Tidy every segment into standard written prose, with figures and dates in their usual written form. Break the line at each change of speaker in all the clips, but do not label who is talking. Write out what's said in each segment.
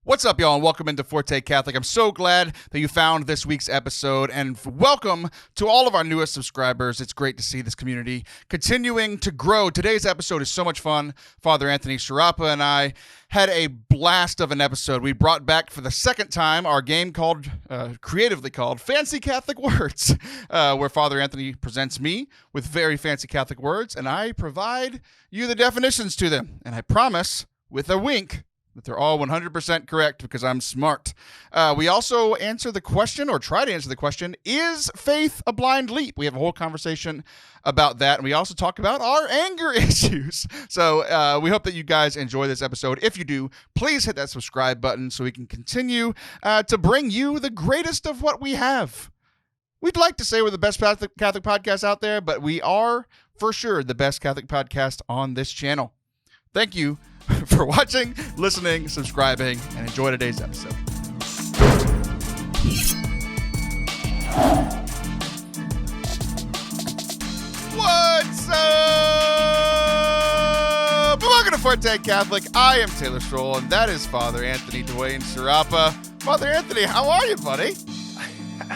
What's up, y'all, and welcome into Forte Catholic. I'm so glad that you found this week's episode, and welcome to all of our newest subscribers. It's great to see this community continuing to grow. Today's episode is so much fun. Father Anthony Sciarappa and I had a blast of an episode. We brought back for the second time our game creatively called Fancy Catholic Words, where Father Anthony presents me with very fancy Catholic words, and I provide you the definitions to them. And I promise, with a wink, that they're all 100% correct because I'm smart. We also answer the question, or try to answer the question, is faith a blind leap? We have a whole conversation about that, and we also talk about our anger issues. So we hope that you guys enjoy this episode. If you do, please hit that subscribe button so we can continue to bring you the greatest of what we have. We'd like to say we're the best Catholic podcast out there, but we are, for sure, the best Catholic podcast on this channel. Thank you for watching, listening, subscribing, and enjoy today's episode. What's up? Welcome to Forte Catholic. I am Taylor Schroll, and that is Father Anthony Dwayne Sciarappa. Father Anthony, how are you, buddy?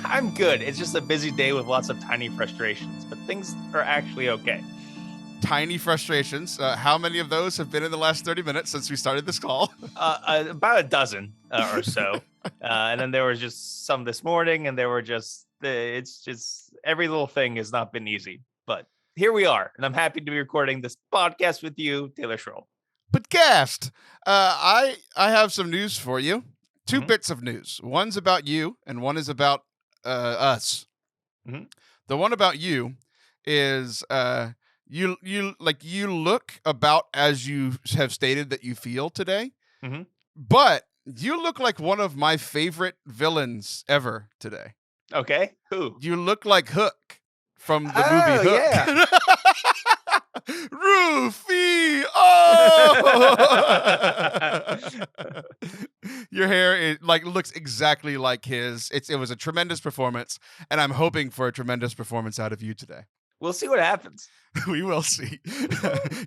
I'm good. It's just a busy day with lots of tiny frustrations, but things are actually okay.
Tiny frustrations. How many of those have been in the last 30 minutes since we started this call?
About a dozen or so. And then there was just some this morning, and there were it's just every little thing has not been easy. But here we are, and I'm happy to be recording this podcast with you, Taylor Schroll.
Podcast. I have some news for you. Two bits of news. One's about you, and one is about us. Mm-hmm. The one about you is you look about as you have stated that you feel today, but you look like one of my favorite villains ever today.
Okay, who?
You look like Hook from the movie Hook. Yeah. Rufy! Oh! Your hair looks exactly like his. It was a tremendous performance, and I'm hoping for a tremendous performance out of you today.
We'll see what happens.
We will see.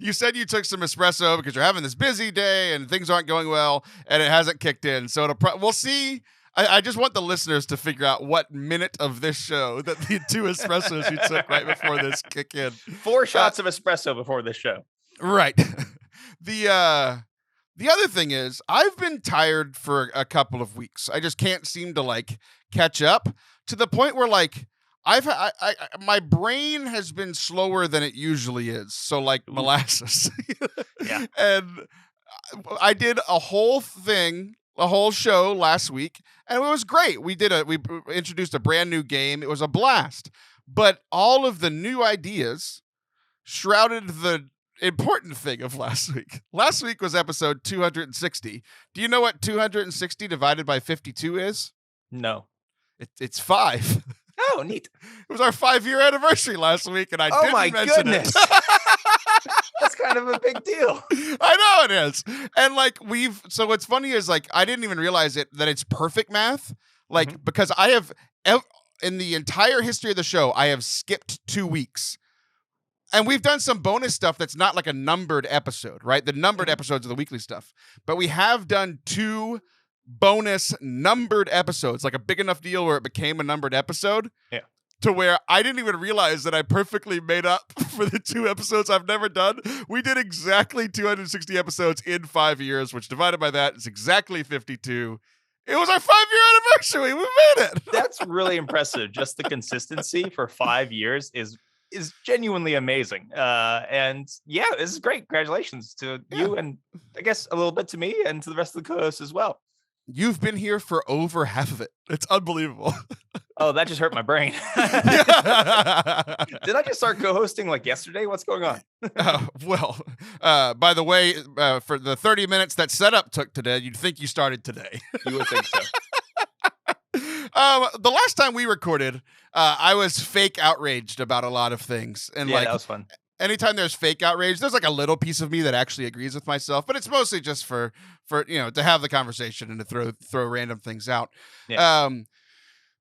You said you took some espresso because you're having this busy day and things aren't going well, and it hasn't kicked in. So we'll see. I just want the listeners to figure out what minute of this show that the two espressos you took right before this kick in.
4 shots of espresso before this show.
Right. The other thing is, I've been tired for a couple of weeks. I just can't seem to catch up to the point where my brain has been slower than it usually is. So molasses.
Yeah.
And I did a whole show last week, and it was great. We introduced a brand new game. It was a blast. But all of the new ideas shrouded the important thing of last week. Last week was episode 260. Do you know what 260 divided by 52 is?
No.
It's 5.
Oh, neat.
It was our 5-year anniversary last week, and I didn't mention it.
That's kind of a big deal.
I know it is. And so what's funny is I didn't even realize that it's perfect math. Because I have, in the entire history of the show, I have skipped 2 weeks. And we've done some bonus stuff that's not like a numbered episode, right? The numbered episodes of the weekly stuff. But we have done 2 bonus numbered episodes, like a big enough deal where it became a numbered episode.
Yeah.
To where I didn't even realize that I perfectly made up for the 2 episodes I've never done. We did exactly 260 episodes in 5 years, which divided by that is exactly 52. It was our 5-year anniversary. We made it.
That's really impressive. Just the consistency for 5 years is genuinely amazing. And yeah, this is great. Congratulations to you, and I guess a little bit to me and to the rest of the co-hosts as well.
You've been here for over half of it. It's unbelievable.
Oh, that just hurt my brain. Did I just start co-hosting yesterday? What's going on?
By the way, for the 30 minutes that setup took today, you'd think you started today.
You would think so.
The last time we recorded, I was fake outraged about a lot of things. And
that was fun.
Anytime there's fake outrage, there's a little piece of me that actually agrees with myself, but it's mostly just for to have the conversation and to throw random things out.
Yeah.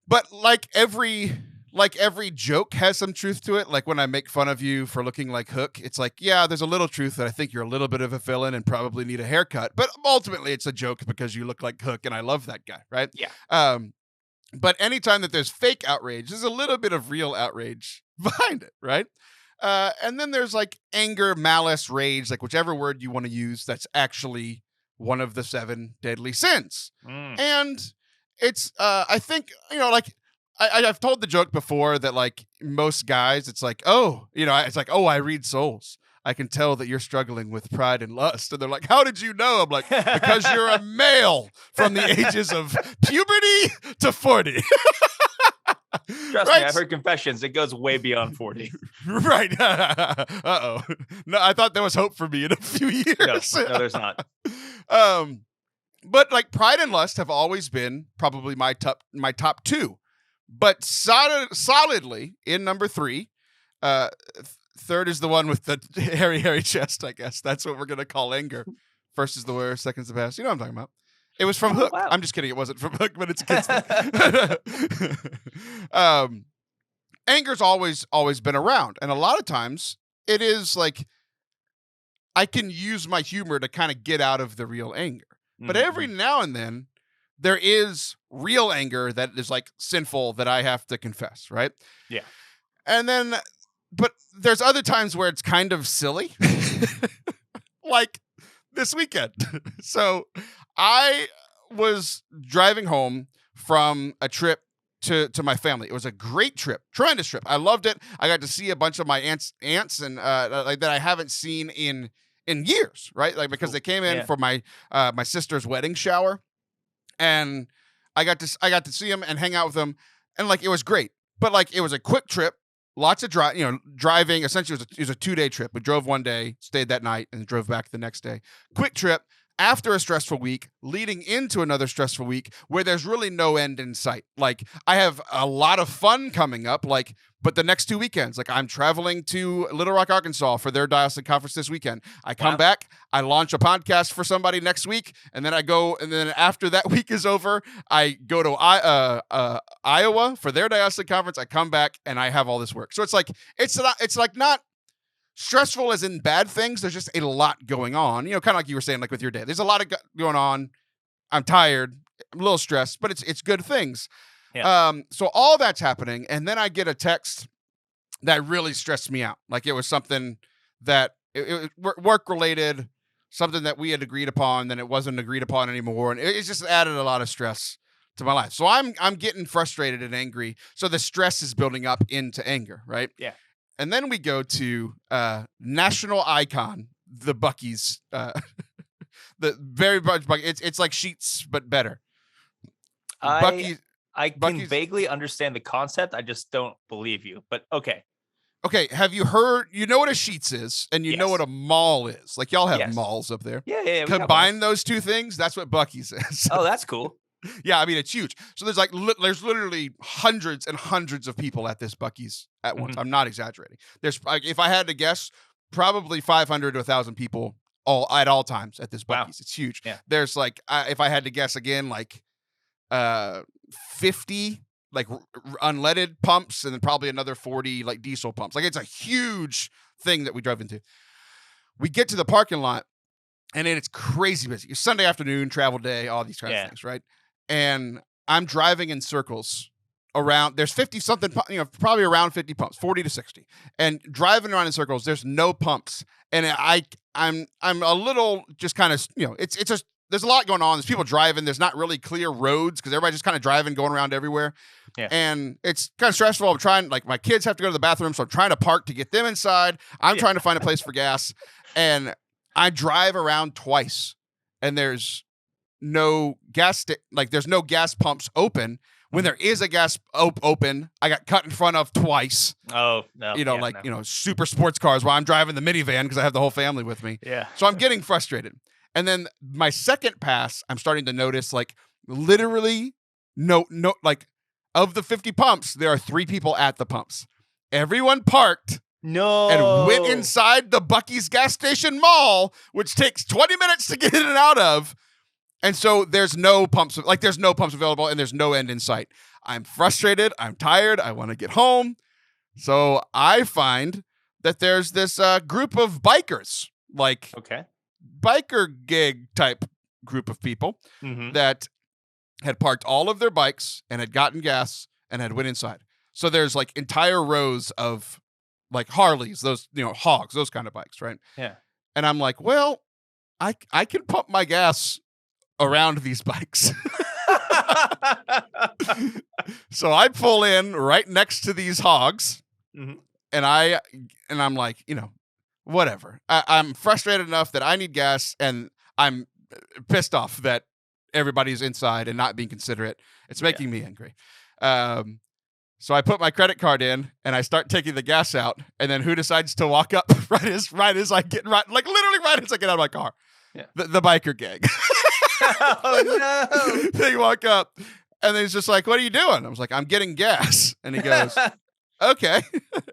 But every like every joke has some truth to it. Like when I make fun of you for looking like Hook, it's like, yeah, there's a little truth that I think you're a little bit of a villain and probably need a haircut. But ultimately, it's a joke because you look like Hook, and I love that guy, right?
Yeah.
But anytime that there's fake outrage, there's a little bit of real outrage behind it, right? And then there's like anger, malice, rage, like whichever word you want to use. That's actually one of the 7 deadly sins, and it's I think like. I've told the joke before that like most guys, it's like, oh, it's like, oh, I read souls. I can tell that you're struggling with pride and lust. And they're like, how did you know? I'm like, because you're a male from the ages of puberty to 40.
Trust me, I've heard confessions. It goes way beyond 40.
Right. Uh-oh. No, I thought there was hope for me in a few years.
No, there's not.
But like pride and lust have always been probably my top 2. But solidly in number 3, third is the one with the hairy chest, I guess. That's what we're going to call anger. First is the worst, second's the best. You know what I'm talking about. It was from Hook.
Wow.
I'm just kidding. It wasn't from Hook, but it's a kid's thing. Anger's always been around. And a lot of times it is like I can use my humor to kind of get out of the real anger. But every now and then, there is real anger that is like sinful that I have to confess, right?
Yeah.
And then, but there's other times where it's kind of silly, like this weekend. So I was driving home from a trip to my family. It was a great trip, tremendous trip. I loved it. I got to see a bunch of my aunts and like that I haven't seen in years, right? Like because they came in for my sister's wedding shower. And I got to see him and hang out with him, and like it was great. But like it was a quick trip, lots of driving. Essentially, it was a 2-day trip. We drove one day, stayed that night, and drove back the next day. Quick trip after a stressful week, leading into another stressful week where there's really no end in sight. Like I have a lot of fun coming up, but the next 2 weekends, like I'm traveling to Little Rock, Arkansas for their diocesan conference this weekend. I come back, I launch a podcast for somebody next week, and then I go, and then after that week is over, I go to Iowa for their diocesan conference. I come back and I have all this work. So it's not stressful as in bad things. There's just a lot going on, kind of like you were saying, like with your day. There's a lot of going on. I'm tired, I'm a little stressed, but it's good things. Yeah. So all that's happening, and then I get a text that really stressed me out. Like it was something that it work related, something that we had agreed upon, then it wasn't agreed upon anymore, and it just added a lot of stress to my life. So I'm getting frustrated and angry. So the stress is building up into anger, right?
Yeah.
And then we go to national icon, the Buc-ee's, the very much Buc-ee. It's like Sheets but better.
I can vaguely understand the concept. I just don't believe you. But okay.
Okay, have you heard? You know what a Sheets is, and you know what a mall is. Like y'all have malls up there.
Yeah.
Combine those two things. That's what Buc-ee's is.
Oh, that's cool.
Yeah, I mean it's huge. So there's there's literally hundreds and hundreds of people at this Buc-ee's at once. I'm not exaggerating. There's if I had to guess, probably 500 to 1,000 people at all times at this Buc-ee's. Wow. It's huge.
Yeah.
There's like if I had to guess again, like 50 like unleaded pumps, and then probably another 40 like diesel pumps. Like it's a huge thing that we drove into. We get to the parking lot, and it's crazy busy. It's Sunday afternoon, travel day, all these kinds of things, right? And I'm driving in circles around. There's 50 something, probably around 50 pumps, 40 to 60, and driving around in circles. There's no pumps, and I'm a little just kind of it's just. There's a lot going on. There's people driving. There's not really clear roads because everybody's just kind of driving, going around everywhere. Yeah. And it's kind of stressful. I'm trying, like my kids have to go to the bathroom, so I'm trying to park to get them inside. I'm trying to find a place for gas. And I drive around twice, and there's no gas, there's no gas pumps open. When there is a gas open, I got cut in front of twice.
Oh, no.
Super sports cars while I'm driving the minivan because I have the whole family with me.
Yeah.
So I'm getting frustrated. And then my second pass, I'm starting to notice literally of the 50 pumps, there are 3 people at the pumps. Everyone parked.
No.
And went inside the Buc-ee's gas station mall, which takes 20 minutes to get in and out of. And so there's no pumps available and there's no end in sight. I'm frustrated. I'm tired. I want to get home. So I find that there's this group of bikers, like biker gig type group of people that had parked all of their bikes and had gotten gas and had went inside. So there's like entire rows of like Harleys, those, hogs, those kind of bikes, right?
Yeah.
And I'm like, well, I can pump my gas around these bikes. So I pull in right next to these hogs, and I'm like, whatever. I'm frustrated enough that I need gas, and I'm pissed off that everybody's inside and not being considerate. It's making me angry. So I put my credit card in and I start taking the gas out, and then who decides to walk up right as I get literally right as I get out of my car?
Yeah.
The biker gang.
Oh no.
They walk up and he's just like, "What are you doing?" I was like, "I'm getting gas." And he goes, "Okay."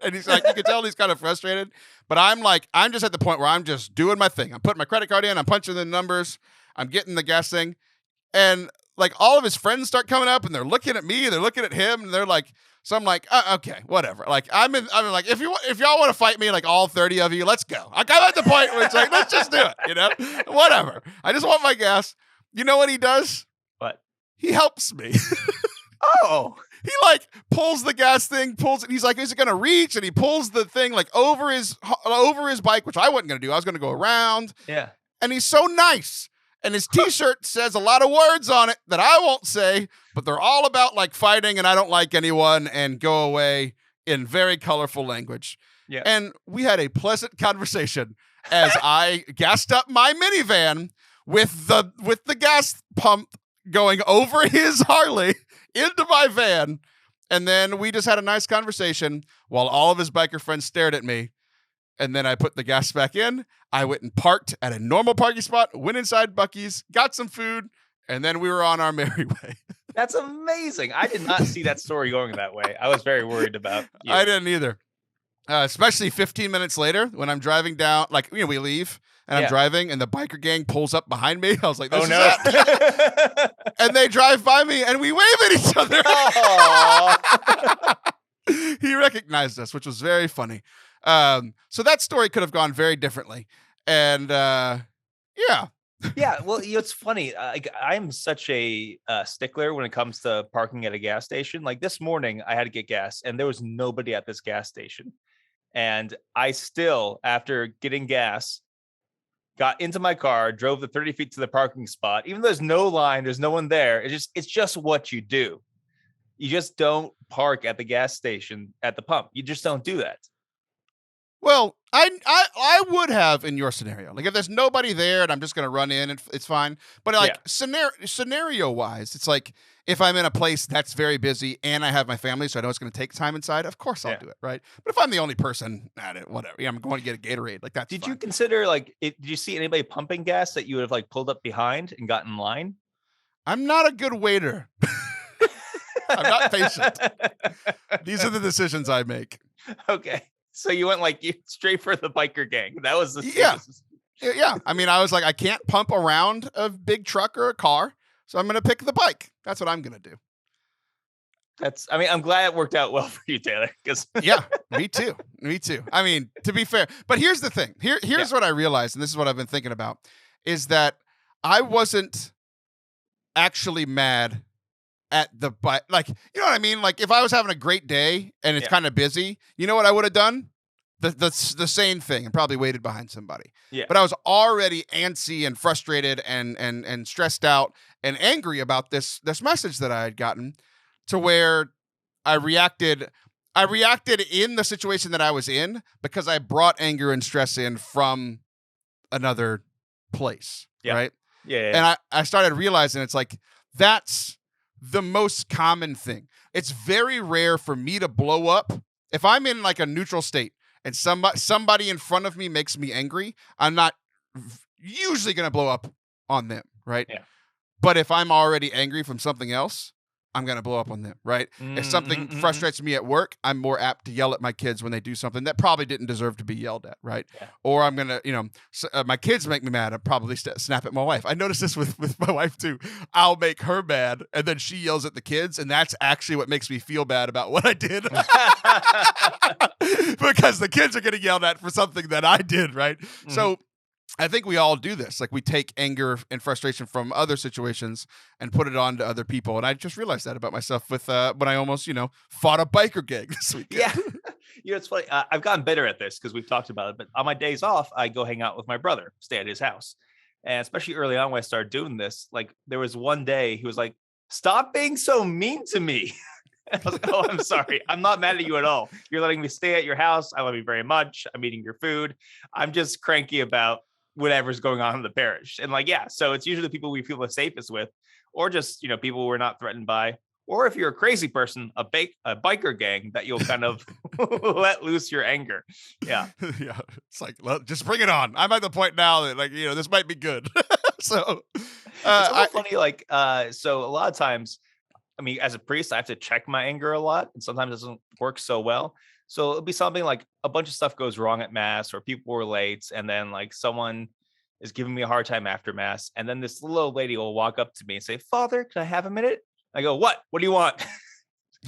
And he's like, you can tell he's kind of frustrated, but I'm just at the point where I'm just doing my thing. I'm putting my credit card in, I'm punching the numbers, I'm getting the gas thing. And like all of his friends start coming up and they're looking at me, they're looking at him, and they're like, so I'm like, okay, whatever. Like I'm like, if y'all want to fight me, like all 30 of you, let's go. Like I'm at the point where it's like, let's just do it, whatever. I just want my gas. You know what he does?
What?
He helps me.
Oh.
He like pulls the gas thing, pulls it. He's like, is it gonna reach? And he pulls the thing like over his bike, which I wasn't gonna do. I was gonna go around.
Yeah.
And he's so nice. And his T-shirt says a lot of words on it that I won't say, but they're all about like fighting and I don't like anyone and go away in very colorful language.
Yeah.
And we had a pleasant conversation as I gassed up my minivan with the gas pump going over his Harley into my van. And then we just had a nice conversation while all of his biker friends stared at me. And then I put the gas back in. I went and parked at a normal parking spot, went inside Buc-ee's, got some food, and then we were on our merry way.
That's amazing. I did not see that story going that way. I was very worried about you.
I didn't either. Especially 15 minutes later when I'm driving down, we leave and I'm driving and the biker gang pulls up behind me. I was like, this is it. And they drive by me and we wave at each other. He recognized us, which was very funny. So that story could have gone very differently. And yeah.
Yeah, well, it's funny. I'm such a stickler when it comes to parking at a gas station. Like this morning, I had to get gas, and there was nobody at this gas station. And I still, after getting gas, got into my car, drove the 30 feet to the parking spot. Even though there's no line, there's no one there. It's just what you do. You just don't park at the gas station at the pump. You just don't do that.
Well, I would have in your scenario. Like if there's nobody there and I'm just going to run in, it's fine. But like scenario wise, it's like if I'm in a place that's very busy and I have my family, so I know it's going to take time inside, of course I'll do it, right? But if I'm the only person at it, whatever, I'm going to get a Gatorade. Like that's
Did
fine.
you consider did you see anybody pumping gas that you would have like pulled up behind and got in line?
I'm not a good waiter. I'm not patient. These are the decisions I make.
Okay. So you went straight for the biker gang. That was the
Yeah. I mean, I was like, I can't pump around a big truck or a car, so I'm going to pick the bike. That's what I'm going to do.
I'm glad it worked out well for you, Taylor.
Yeah, me too. I mean, to be fair, but here's the thing. Here's what I realized, and this is what I've been thinking about, is that I wasn't actually mad at the bike. Like, you know what I mean? Like if I was having a great day and it's kind of busy, you know what I would have done? The same thing and probably waited behind somebody.
Yeah.
But I was already antsy and frustrated and stressed out and angry about this message that I had gotten, to where I reacted in the situation that I was in because I brought anger and stress in from another place.
Yeah.
Right.
Yeah.
And I started realizing it's like, that's the most common thing. It's very rare for me to blow up. If I'm in like a neutral state and somebody in front of me makes me angry, I'm not usually going to blow up on them, right?
Yeah.
But if I'm already angry from something else, I'm going to blow up on them, right? If something
Mm-hmm.
frustrates me at work, I'm more apt to yell at my kids when they do something that probably didn't deserve to be yelled at, right?
Yeah.
Or I'm going to, my kids make me mad, I'll probably snap at my wife. I notice this with my wife too. I'll make her mad, and then she yells at the kids, and that's actually what makes me feel bad about what I did. Because the kids are getting yelled at for something that I did, right? Mm-hmm. So I think we all do this. Like, we take anger and frustration from other situations and put it on to other people. And I just realized that about myself with when I almost, fought a biker gang this weekend.
Yeah. It's funny. I've gotten better at this because we've talked about it. But on my days off, I go hang out with my brother, stay at his house. And especially early on when I started doing this, like, there was one day he was like, "Stop being so mean to me." I was like, "Oh, I'm sorry. I'm not mad at you at all. You're letting me stay at your house. I love you very much. I'm eating your food. I'm just cranky about whatever's going on in the parish." And so it's usually the people we feel the safest with, or just, people we're not threatened by, or if you're a crazy person, a biker gang that you'll kind of let loose your anger. Yeah.
Yeah. It's like, just bring it on. I'm at the point now that this might be good. So
it's funny. So a lot of times, I mean, as a priest, I have to check my anger a lot, and sometimes it doesn't work so well. So it'll be something like a bunch of stuff goes wrong at mass, or people were late, and then someone is giving me a hard time after mass. And then this little old lady will walk up to me and say, "Father, can I have a minute?" I go, "What? What do you want?"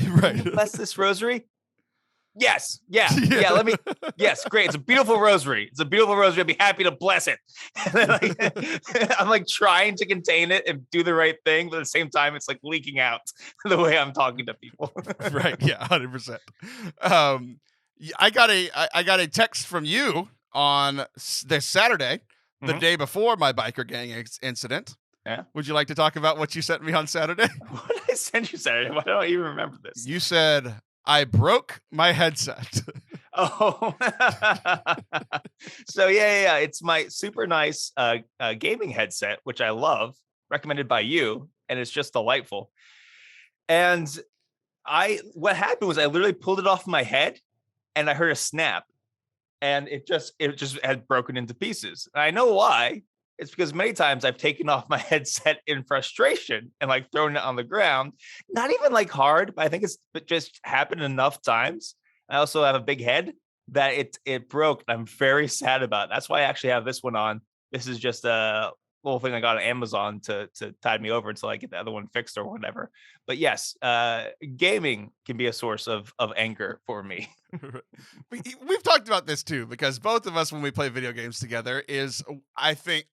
Right.
"Can you bless this rosary?" "Yes. Yeah. Let me. Yes. Great. It's a beautiful rosary. It's a beautiful rosary. I'd be happy to bless it." And then I'm trying to contain it and do the right thing, but at the same time, it's leaking out the way I'm talking to people.
Right. Yeah. 100%. I got a text from you on this Saturday, the day before my biker gang incident.
Yeah.
Would you like to talk about what you sent me on Saturday?
What did I send you Saturday? Why don't I even remember this?
You said, "I broke my headset."
Oh. So yeah. It's my super nice gaming headset, which I love, recommended by you, and it's just delightful. And what happened was I literally pulled it off my head, and I heard a snap, and it just had broken into pieces. And I know why. It's because many times I've taken off my headset in frustration and thrown it on the ground. Not even hard, but I think it just happened enough times. I also have a big head that it broke. I'm very sad about it. That's why I actually have this one on. This is just a little thing I got on Amazon to tide me over until I get the other one fixed or whatever. But yes, gaming can be a source of anger for me.
We've talked about this too, because both of us, when we play video games together, is I think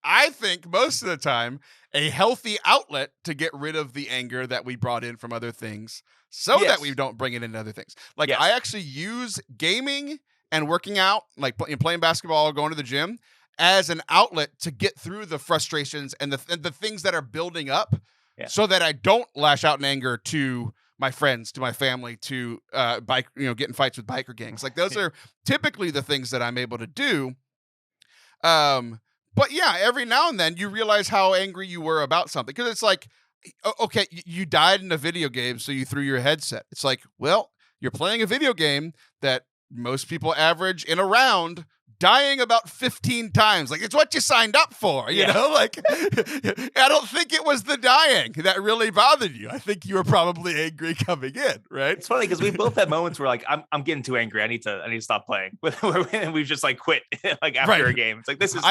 most of the time a healthy outlet to get rid of the anger that we brought in from other things, so that we don't bring it into other things. I actually use gaming and working out, playing basketball or going to the gym, as an outlet to get through the frustrations and the things that are building up, so that I don't lash out in anger to my friends, to my family, to get in fights with biker gangs. Those are typically the things that I'm able to do. But yeah, every now and then you realize how angry you were about something, because it's okay, you died in a video game, so you threw your headset. It's well, you're playing a video game that most people average in a round dying about 15 times. It's what you signed up for, you know? I don't think it was the dying that really bothered you. I think you were probably angry coming in, right?
It's funny because we both had moments where I'm getting too angry. I need to stop playing. And we've just quit after a game. It's this is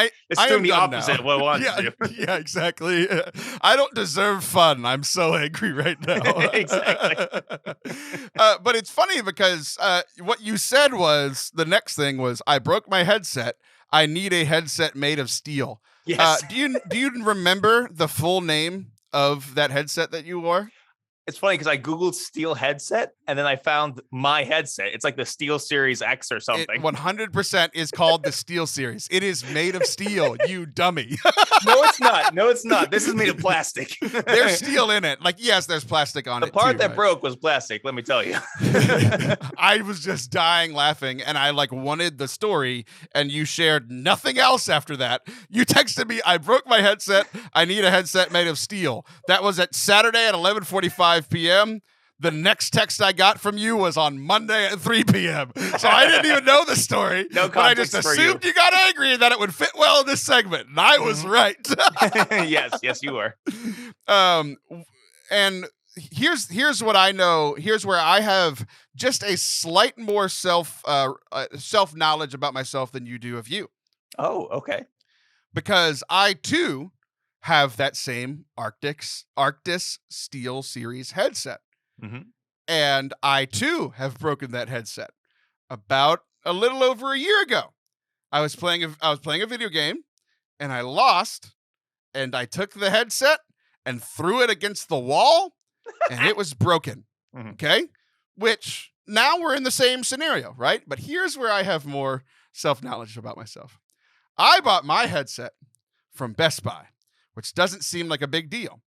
doing the opposite of what I wanted to do.
Yeah, exactly. I don't deserve fun. I'm so angry right now.
Exactly.
But it's funny because what you said was, the next thing was, "I broke my headset. I need a headset made of steel."
Yes.
Do you remember the full name of that headset that you wore?
It's funny because I Googled steel headset and then I found my headset. It's the Steel Series X or something.
It 100% is called the Steel Series. It is made of steel, you dummy.
No, it's not. No, it's not. This is made of plastic.
There's steel in it. Yes, there's plastic on it.
The part that broke was plastic, let me tell you.
I was just dying laughing, and I wanted the story, and you shared nothing else after that. You texted me, "I broke my headset. I need a headset made of steel." That was at Saturday at 11:45 p.m. The next text I got from you was on Monday at 3 p.m. So I didn't even know the story.
No
context, but I just assumed you got angry and that it would fit well in this segment. And I was right.
Yes, you were.
And here's what I know. Here's where I have just a slight more self knowledge about myself than you do of you,
Oh, okay.
because I too have that same Arctis Steel Series headset,
hmm
and I too have broken that headset about a little over a year ago. I was playing a video game, and I lost, and I took the headset and threw it against the wall, and it was broken.
Mhm.
Okay? Which now we're in the same scenario, right? But here's where I have more self-knowledge about myself. I bought my headset from Best Buy, which doesn't seem like a big deal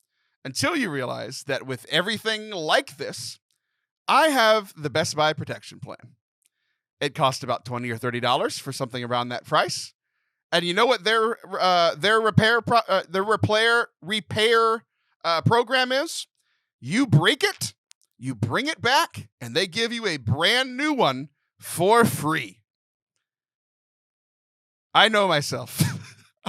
until you realize that with everything like this, I have the Best Buy protection plan. It cost about $20 or $30 for something around that price. And you know what their repair program is? You break it, you bring it back, and they give you a brand new one for free. I know myself.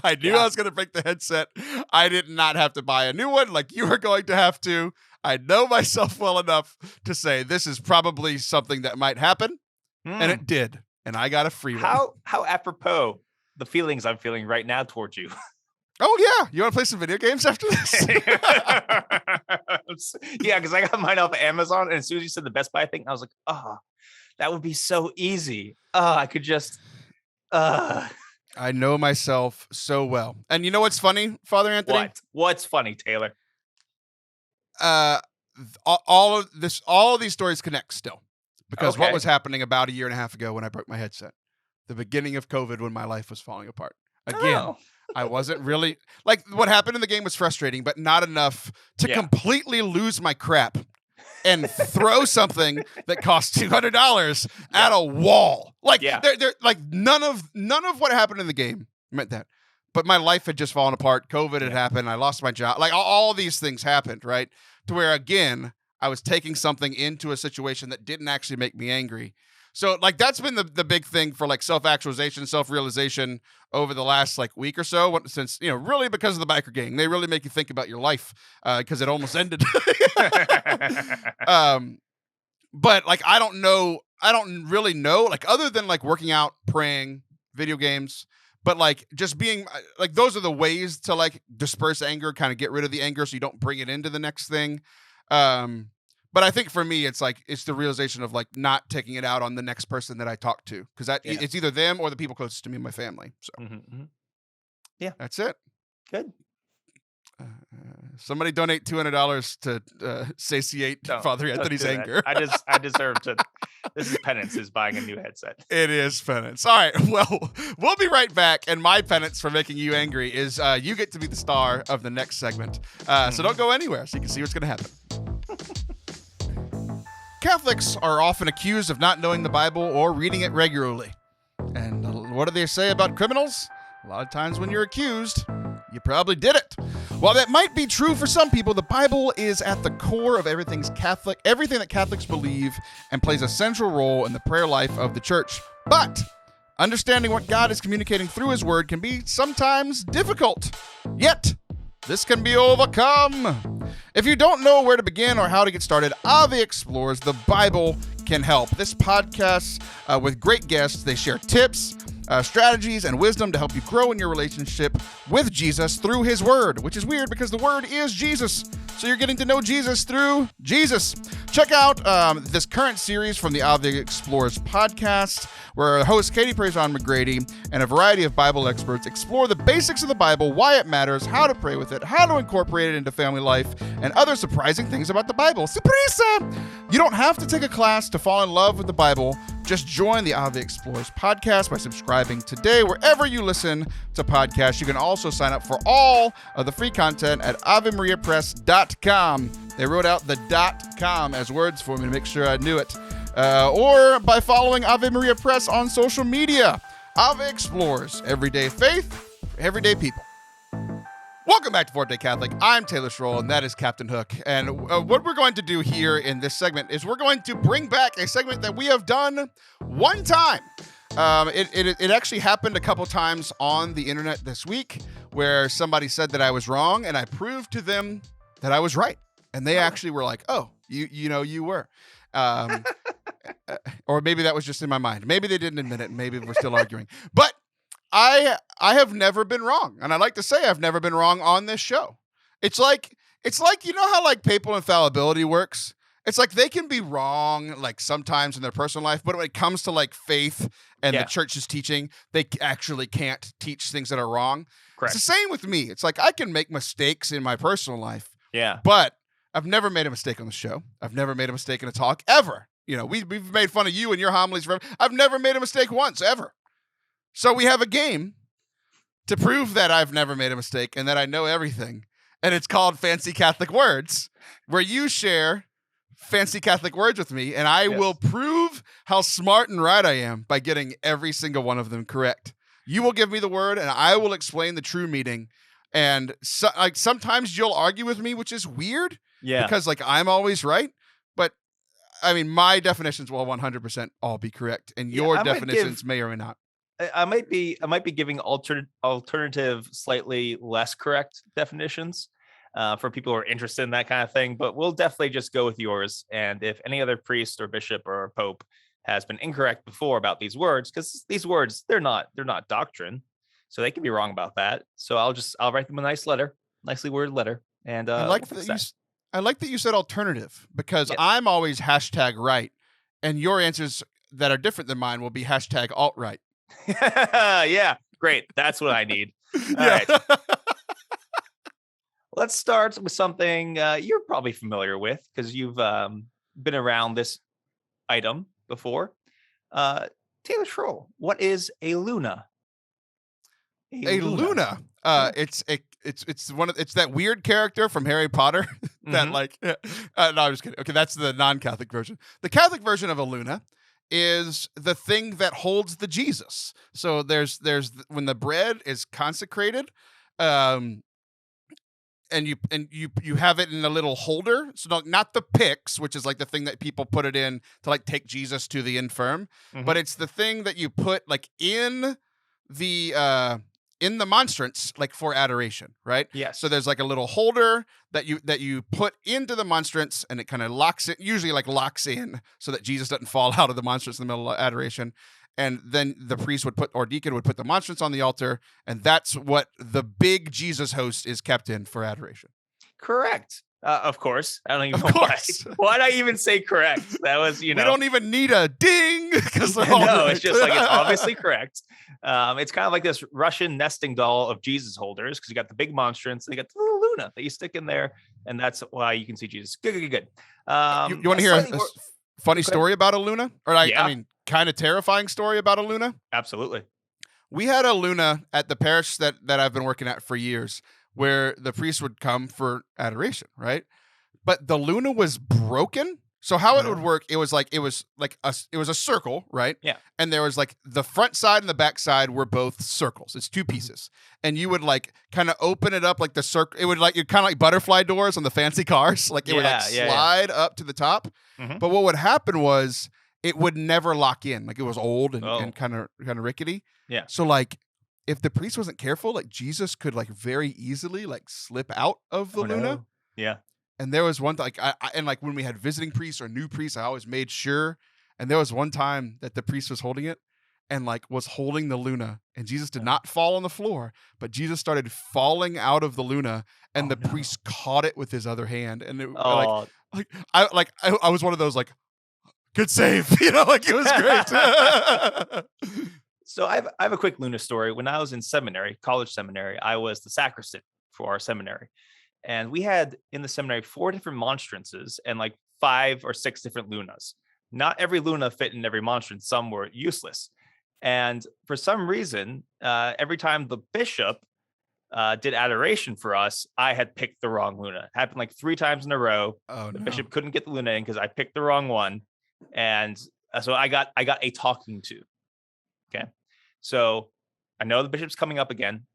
I knew I was going to break the headset. I did not have to buy a new one like you are going to have to. I know myself well enough to say this is probably something that might happen, and it did. And I got a free one.
How apropos the feelings I'm feeling right now towards you.
Oh, yeah. You want to play some video games after this?
Yeah, because I got mine off of Amazon, and as soon as you said the Best Buy thing, I was like, oh, that would be so easy. Oh, I could just
I know myself so well. And you know what's funny, Father Anthony?
What's funny, Taylor?
All of these stories connect still. Because what
Okay.
was happening about a year and a half ago when I broke my headset? The beginning of COVID, when my life was falling apart. Again,
Oh.
I wasn't really like what happened in the game was frustrating, but not enough to completely lose my crap and throw something that cost $200 at a wall. Like they're like none of what happened in the game meant that. But my life had just fallen apart. COVID had happened. I lost my job. Like all these things happened, right? To where again, I was taking something into a situation that didn't actually make me angry. So like that's been the big thing for like self-actualization, self-realization over the last like week or so, since, you know, really because of the biker gang. They really make you think about your life because it almost ended. But like I don't really know, like other than like working out, praying, video games, but like just being like those are the ways to like disperse anger, kind of get rid of the anger so you don't bring it into the next thing. But I think for me, it's the realization of like not taking it out on the next person that I talk to, because it's either them or the people closest to me, my family. So
yeah,
that's it.
Good.
Somebody donate $200 to satiate Father Anthony's anger.
I deserve to. This is penance, is buying a new headset.
It is penance. All right. Well, we'll be right back. And my penance for making you angry is you get to be the star of the next segment. So don't go anywhere so you can see what's going to happen. Catholics are often accused of not knowing the Bible or reading it regularly. And what do they say about criminals? A lot of times when you're accused, you probably did it. While that might be true for some people, the Bible is at the core of everything that Catholics believe, and plays a central role in the prayer life of the church. But understanding what God is communicating through his word can be sometimes difficult. Yet, this can be overcome. If you don't know where to begin or how to get started, Ave Explores the Bible can help. This podcast with great guests, they share tips, strategies, and wisdom to help you grow in your relationship with Jesus through his word, which is weird because the word is Jesus. So you're getting to know Jesus through Jesus. Check out this current series from the Ave Explores podcast, where our host Katie Prezon McGrady and a variety of Bible experts explore the basics of the Bible, why it matters, how to pray with it, how to incorporate it into family life, and other surprising things about the Bible. Surpresa! You don't have to take a class to fall in love with the Bible. Just join the Ave Explores podcast by subscribing today wherever you listen to podcasts. You can also sign up for all of the free content at AveMariaPress.com. They wrote out the .com as words for me to make sure I knew it. Or by following Ave Maria Press on social media. Ave Explores, everyday faith for everyday people. Welcome back to Forte Catholic. I'm Taylor Schroll, and that is Captain Hook. And what we're going to do here in this segment is we're going to bring back a segment that we have done one time. It actually happened a couple times on the internet this week where somebody said that I was wrong, and I proved to them that I was right. And they actually were like, oh, you were. Um, or maybe that was just in my mind. Maybe they didn't admit it, and maybe we're still arguing. But I have never been wrong, and I like to say I've never been wrong on this show. It's like you know how like papal infallibility works. It's like they can be wrong like sometimes in their personal life, but when it comes to like faith and the church's teaching, they actually can't teach things that are wrong.
Correct.
It's the same with me. It's like I can make mistakes in my personal life.
Yeah.
But I've never made a mistake on the show. I've never made a mistake in a talk ever. We've made fun of you and your homilies forever. I've never made a mistake once ever. So we have a game to prove that I've never made a mistake and that I know everything. And it's called Fancy Catholic Words, where you share fancy Catholic words with me, and I will prove how smart and right I am by getting every single one of them correct. You will give me the word, and I will explain the true meaning. And sometimes you'll argue with me, which is weird.
Yeah.
Because like I'm always right, but I mean my definitions will 100% all be correct, and your definitions may or may not.
I might be giving alternative, slightly less correct definitions for people who are interested in that kind of thing. But we'll definitely just go with yours. And if any other priest or bishop or pope has been incorrect before about these words, because these words they're not doctrine, so they can be wrong about that. So I'll write them a nice letter, nicely worded letter, and
I like that you said alternative, because I'm always #right, and your answers that are different than mine will be #alt-right.
Yeah, great. That's what I need. All right. Let's start with something you're probably familiar with because you've been around this item before. Taylor Schroll, what is a Luna?
A Luna. It's that weird character from Harry Potter that no, I'm just kidding. Okay, that's the non-Catholic version. The Catholic version of a Luna is the thing that holds the Jesus. So there's when the bread is consecrated, and you have it in a little holder. So not the pyx, which is like the thing that people put it in to like take Jesus to the infirm, but it's the thing that you put like in the monstrance, like for adoration, right?
Yes.
So there's like a little holder that you put into the monstrance, and it kind of locks it, usually like locks in, so that Jesus doesn't fall out of the monstrance in the middle of adoration. And then the priest would put, or deacon would put the monstrance on the altar, and that's what the big Jesus host is kept in for adoration.
Correct. Of course. I don't even know why. Why'd I even say correct? That was,
We don't even need a ding because they're all
no,
right.
It's just like it's obviously correct. It's kind of like this Russian nesting doll of Jesus holders, because you got the big monstrance and you got the little Luna that you stick in there, and that's why you can see Jesus. Good. You
want to hear a funny story about a Luna? Or I mean, kind of terrifying story about a Luna?
Absolutely.
We had a Luna at the parish that I've been working at for years, where the priest would come for adoration, right? But the Luna was broken. So how it would work, it was a circle, right?
Yeah.
And there was like the front side and the back side were both circles. It's two pieces. And you would like kind of open it up like the circle. It would like, you're kind of like butterfly doors on the fancy cars. Like it would like slide up to the top. But what would happen was it would never lock in. Like it was old and kind of rickety.
Yeah.
So like if the priest wasn't careful, like Jesus could like very easily like slip out of the Luna.
No. Yeah.
And there was one like and like when we had visiting priests or new priests, I always made sure. And there was one time that the priest was holding it and like was holding the Luna, and Jesus did not fall on the floor, but Jesus started falling out of the Luna, and the priest caught it with his other hand. And it I was one of those like, good save, like it was great.
So I have a quick Luna story. When I was in college seminary, I was the sacristan for our seminary. And we had in the seminary 4 different monstrances and like 5 or 6 different Lunas. Not every Luna fit in every monstrance. Some were useless. And for some reason, every time the bishop did adoration for us, I had picked the wrong Luna. It happened like 3 times in a row. The bishop couldn't get the Luna in because I picked the wrong one. And so I got a talking to. Okay. So I know the bishop's coming up again.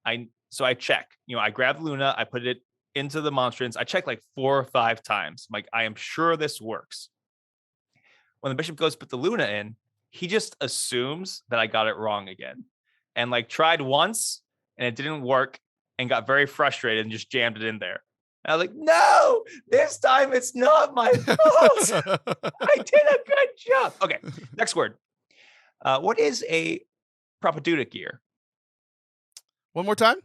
So I check, I grab the Luna, I put it into the monstrance. I check like 4 or 5 times. I'm like, I am sure this works. When the bishop goes to put the Luna in, he just assumes that I got it wrong again, and like tried once and it didn't work and got very frustrated and just jammed it in there. And I was like, no, this time it's not my fault. I did a good job. Okay, next word. What is a propedeutic year?
One more time.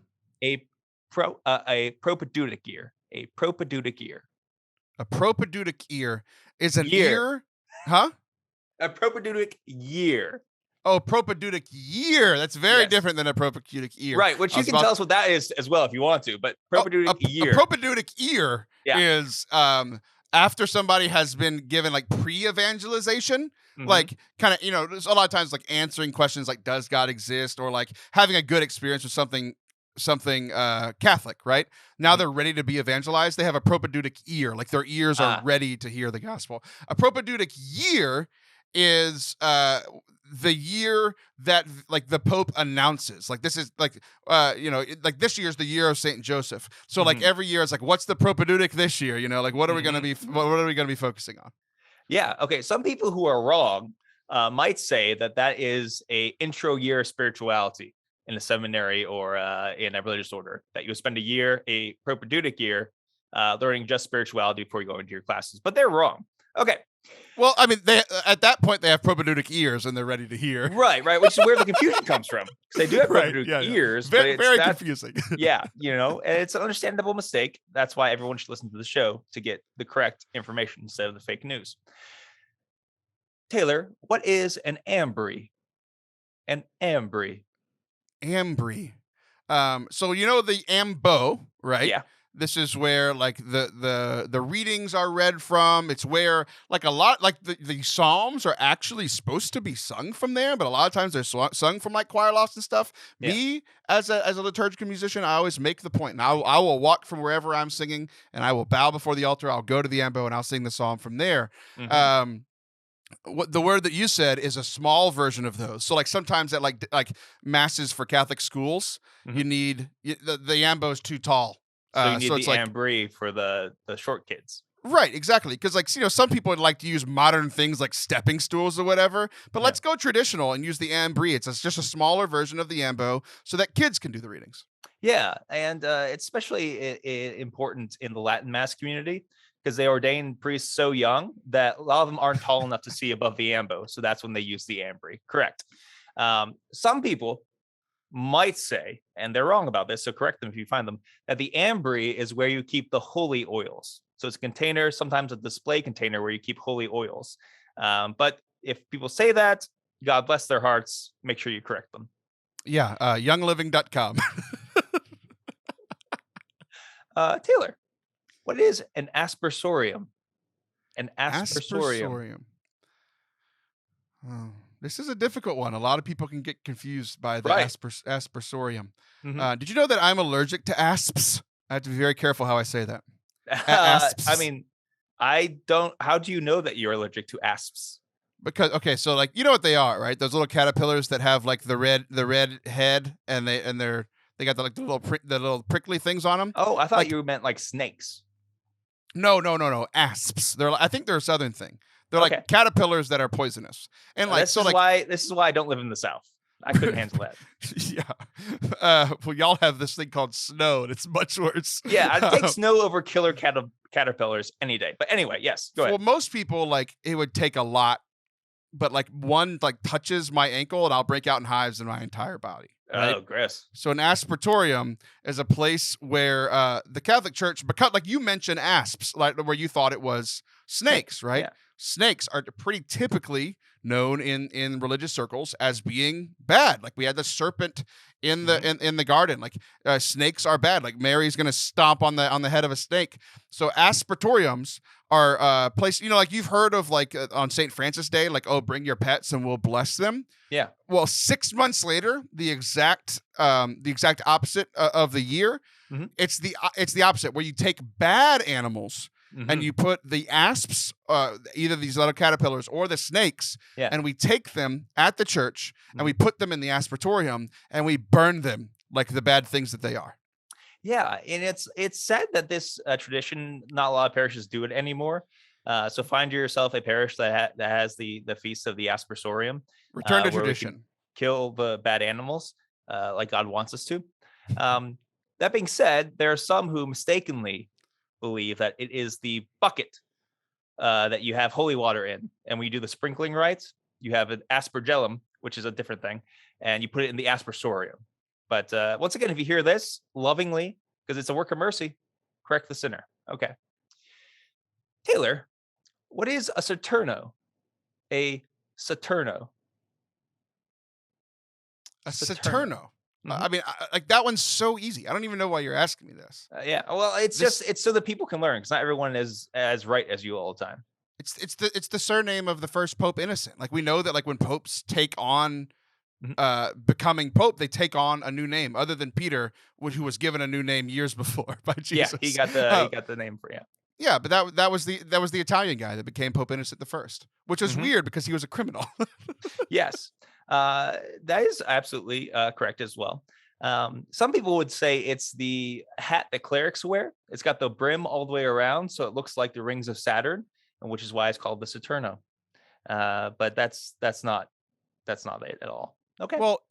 A propedeutic year. A propedeutic year.
A propedeutic ear is an
Year.
ear, huh?
A propedeutic year.
Oh, propedeutic year. That's very
Yes.
different than a propedeutic ear.
Right, which you can tell us what that is as well if you want to, but propedeutic year.
A propedeutic ear is after somebody has been given like pre-evangelization, like kind of, there's a lot of times like answering questions like, does God exist? Or like having a good experience with something Catholic, right? Now they're ready to be evangelized. They have a propedeutic ear, like their ears are ready to hear the gospel. A propedeutic year is the year that like the Pope announces, like this is like like this year's the year of Saint Joseph. So like every year it's like, what's the propedeutic this year? Like what are we gonna be focusing on?
Yeah. Okay. Some people who are wrong might say that is a intro year of spirituality in a seminary or in a religious order, that you spend a propedeutic year, learning just spirituality before you go into your classes. But they're wrong. Okay.
Well, I mean, they at that point they have propedeutic ears and they're ready to hear.
Right, which is where the confusion comes from. Because they do have propedeutic ears,
very,
but
very confusing.
and it's an understandable mistake. That's why everyone should listen to the show to get the correct information instead of the fake news. Taylor, what is an ambry? An ambry.
Ambry. So the ambo, right?
Yeah.
This is where like the readings are read from. It's where like a lot like the psalms are actually supposed to be sung from there, but a lot of times they're sung from like choir lofts and stuff. Yeah. Me as a liturgical musician, I always make the point. And I will walk from wherever I'm singing and I will bow before the altar. I'll go to the ambo and I'll sing the psalm from there. What the word that you said is a small version of those. So like sometimes at like masses for Catholic schools, you need the ambo is too tall.
So you need the ambry for the short kids.
Right, exactly. Because like some people would like to use modern things like stepping stools or whatever, but let's go traditional and use the ambry. It's just a smaller version of the ambo so that kids can do the readings.
Yeah, and it's especially important in the Latin Mass community because they ordain priests so young that a lot of them aren't tall enough to see above the ambo. So that's when they use the ambry. Correct. Some people might say, and they're wrong about this, so correct them if you find them, that the ambry is where you keep the holy oils. So it's a container, sometimes a display container where you keep holy oils. But if people say that, God bless their hearts, make sure you correct them.
Yeah, youngliving.com.
Taylor, what is an aspersorium? An aspersorium.
Oh, this is a difficult one. A lot of people can get confused by the aspersorium. Did you know that I'm allergic to asps? I have to be very careful how I say that.
Asps. I mean, I don't. How do you know that you're allergic to asps?
Because so like you know what they are, right? Those little caterpillars that have like the red head and they got the little prickly things on them.
Oh, I thought you meant like snakes.
No. Asps. I think they're a southern thing. They're like caterpillars that are poisonous. And like
this is why I don't live in the South. I couldn't handle that.
Yeah. Well, y'all have this thing called snow, and it's much worse.
Yeah, I'd take snow over killer caterpillars any day. But anyway, yes, go ahead.
Well, most people like it would take a lot, but like one like touches my ankle and I'll break out in hives in my entire body. Right?
Oh, gross.
So an aspertorium is a place where the Catholic Church, because like you mentioned asps, like where you thought it was snakes, right? Yeah. Snakes are pretty typically known in religious circles as being bad. Like we had the serpent in the in the garden. Like snakes are bad. Like Mary's gonna stomp on the head of a snake. So aspertoriums are place. Like you've heard of like on St. Francis Day, like bring your pets and we'll bless them. Yeah. Well, 6 months later, the exact opposite of the year, it's the opposite where you take bad animals. And you put the asps, either these little caterpillars or the snakes, and we take them at the church and we put them in the aspertorium and we burn them like the bad things that they are.
Yeah, and it's said that this tradition, not a lot of parishes do it anymore. So find yourself a parish that has the feast of the aspersorium.
Return to tradition.
Kill the bad animals like God wants us to. That being said, there are some who mistakenly believe that it is the bucket that you have holy water in. And when you do the sprinkling rites, you have an aspergillum, which is a different thing, and you put it in the aspersorium. But once again, if you hear this, lovingly, because it's a work of mercy, correct the sinner. Okay. Taylor, what is a Saturno? A Saturno.
A Saturno. I mean, like that one's so easy. I don't even know why you're asking me this.
Yeah. Well, it's so that people can learn, because not everyone is as right as you all the time.
It's the surname of the first Pope Innocent. Like we know that like when popes take on becoming pope, they take on a new name other than Peter, who was given a new name years before by Jesus.
Yeah, he got the name for
Yeah, but that was the Italian guy that became Pope Innocent the First, which was weird because he was a criminal.
Yes, that is absolutely correct as well. Some people would say it's the hat that clerics wear. It's got the brim all the way around, so it looks like the rings of Saturn, which is why it's called the Saturno. But that's not it at all. Okay.
Well,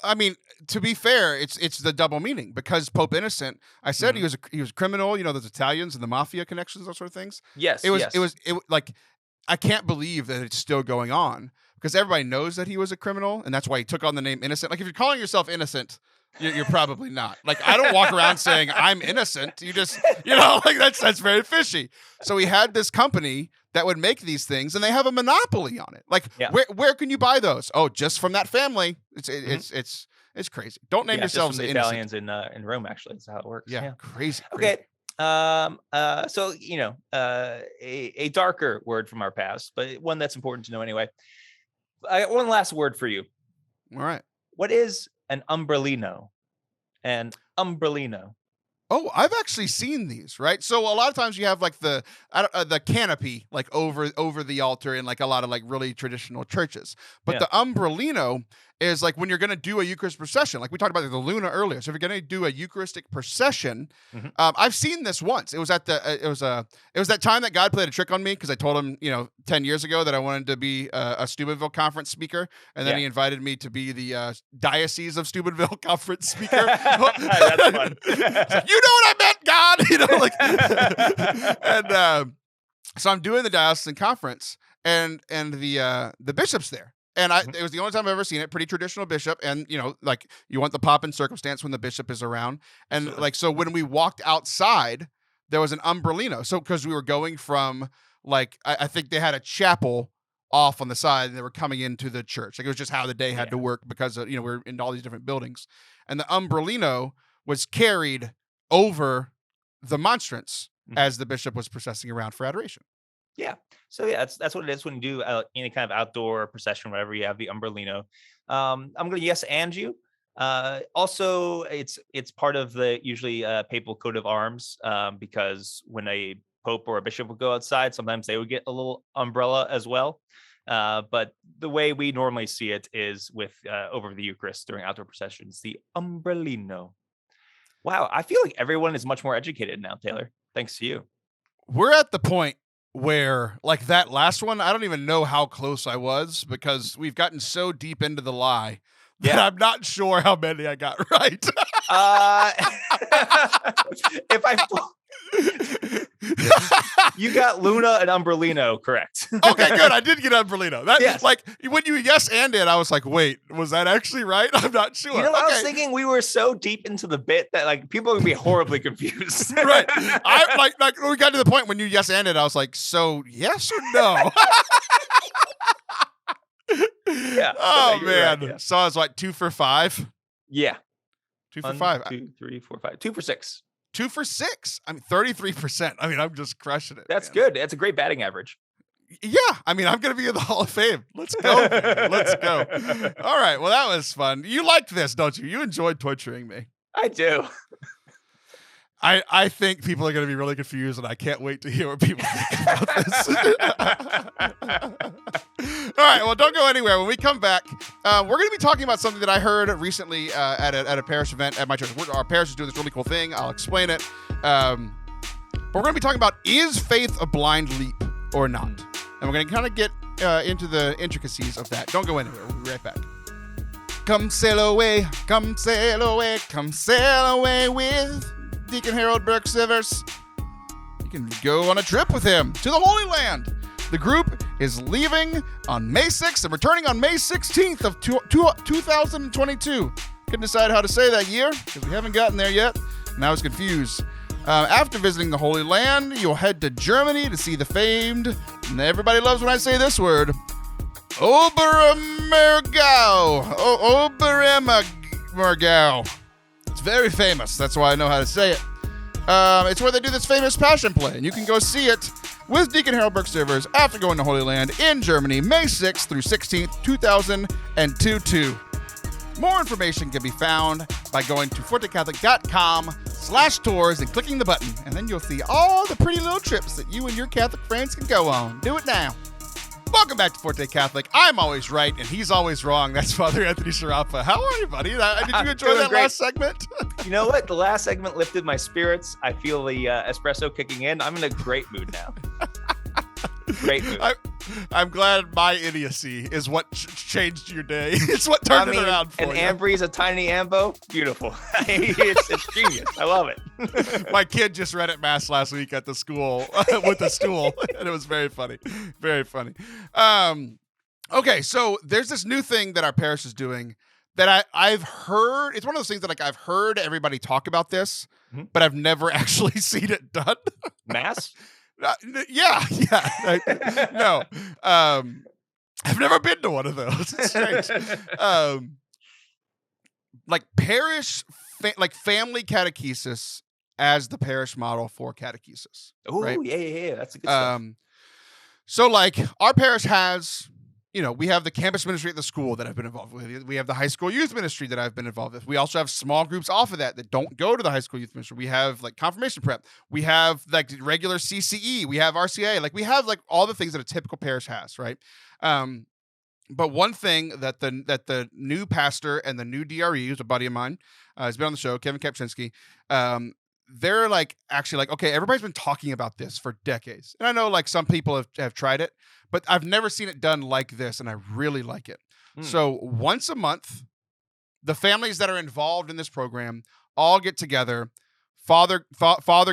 I mean, to be fair, it's the double meaning, because Pope Innocent, I said he was a criminal. You know, those Italians and the mafia connections, those sort of things.
Yes.
It was like, I can't believe that it's still going on, because everybody knows that he was a criminal, and that's why he took on the name Innocent. Like if you're calling yourself innocent, you're probably not. Like I don't walk around saying I'm innocent. You just, like that's very fishy. So he had this company that would make these things, and they have a monopoly on it. Like where can you buy those? Oh, just from that family. It's crazy. Don't name yourselves
the
innocent.
Italians in Rome. Actually, that's how it works.
Yeah. Crazy.
Okay. So a darker word from our past, but one that's important to know anyway. I got one last word for you.
All right.
What is an umbrellino? An umbrellino.
Oh, I've actually seen these, right? So a lot of times you have like the canopy like over the altar in like a lot of like really traditional churches. But the umbrellino is like when you're going to do a Eucharist procession. Like we talked about the Luna earlier. So if you're going to do a Eucharistic procession, I've seen this once. It was at it was that time that God played a trick on me, because I told him 10 years ago that I wanted to be a Steubenville conference speaker, and then he invited me to be the Diocese of Steubenville conference speaker.
That's fun.
Like, you know what I meant, God. And so I'm doing the diocesan conference, and the bishop's there. And it was the only time I've ever seen it. Pretty traditional bishop. And, like you want the pomp and circumstance when the bishop is around. And so when we walked outside, there was an umbrellino. So because we were going from like, I think they had a chapel off on the side, and they were coming into the church. Like it was just how the day had to work, because of, we're in all these different buildings. And the umbrellino was carried over the monstrance as the bishop was processing around for adoration.
Yeah. So that's what it is when you do any kind of outdoor procession, whatever. You have the umbrellino. I'm going to and you. Also, it's part of the usually papal coat of arms, because when a pope or a bishop would go outside, sometimes they would get a little umbrella as well. But the way we normally see it is with over the Eucharist during outdoor processions, the umbrellino. Wow, I feel like everyone is much more educated now, Taylor. Thanks to you.
We're at the point where, like that last one, I don't even know how close I was, because we've gotten so deep into the lie that I'm not sure how many I got right.
You got Luna and umbrellino correct.
Okay, good. I did get umbrellino. Like when you and it, I was like, wait, was that actually right? I'm not sure.
I was thinking we were so deep into the bit that like people would be horribly confused.
Right. I like when we got to the point when you and it, I was like, so yes or no?
Yeah.
Oh man.
Right, yeah.
So I was like 2 for 5.
Yeah.
2 for 5.
2, 3, 4, 5. 2 for 6.
2 for 6. I mean, 33%. I mean, I'm just crushing it.
That's good. That's a great batting average.
Yeah. I mean, I'm going to be in the Hall of Fame. Let's go. Let's go. All right. Well, that was fun. You liked this, don't you? You enjoyed torturing me.
I do.
I think people are going to be really confused, and I can't wait to hear what people think about this. All right, well, don't go anywhere. When we come back, we're going to be talking about something that I heard recently at a parish event at my church. Our parish is doing this really cool thing. I'll explain it. But we're going to be talking about, is faith a blind leap or not? And we're going to kind of get into the intricacies of that. Don't go anywhere. We'll be right back. Come sail away, come sail away, come sail away with Deacon Harold Burke Sivers. you can go on a trip with him to the Holy Land. The group is leaving on May 6th and returning on May 16th of 2022. Couldn't decide how to say that year because we haven't gotten there yet, and I was confused. After visiting the Holy Land, you'll head to Germany to see the famed, and everybody loves when I say this word, Oberammergau. It's very famous. That's why I know how to say it. It's where they do this famous Passion Play, and you can go see it with Deacon Harold Burke servers after going to Holy Land in Germany, May 6th through 16th, 2022. More information can be found by going to fortecatholic.com/tours and clicking the button, and then you'll see all the pretty little trips that you and your Catholic friends can go on. Do it now. Welcome back to Forte Catholic. I'm always right, and he's always wrong. That's Father Anthony Sciarappa. How are you, buddy? Did you enjoy that last segment?
You know what? The last segment lifted my spirits. I feel the espresso kicking in. I'm in a great mood now. Great mood.
I'm glad my idiocy is what changed your day. It's what turned it around for you.
And Ambry's a tiny Ambo. Beautiful. it's genius. I love it.
My kid just read at Mass last week at the school with a stool, and it was very funny. Very funny. Okay, so there's this new thing that our parish is doing that I've heard. It's one of those things that I've heard everybody talk about this, but I've never actually seen it done.
Mass?
Yeah. No. I've never been to one of those. It's strange. Like parish, like family catechesis as the parish model for catechesis.
Oh,
right?
Yeah. That's a good stuff.
So like our parish has, we have the campus ministry at the school that I've been involved with. We have the high school youth ministry that I've been involved with. We also have small groups off of that don't go to the high school youth ministry. We have like confirmation prep. We have like regular CCE. We have RCA. Like we have like all the things that a typical parish has, right? But one thing that the new pastor and the new DRE, who's a buddy of mine, has been on the show, Kevin Kapczynski, they're like actually like, okay, everybody's been talking about this for decades. And I know like some people have tried it, but I've never seen it done like this, and I really like it. So once a month, the families that are involved in this program all get together. Father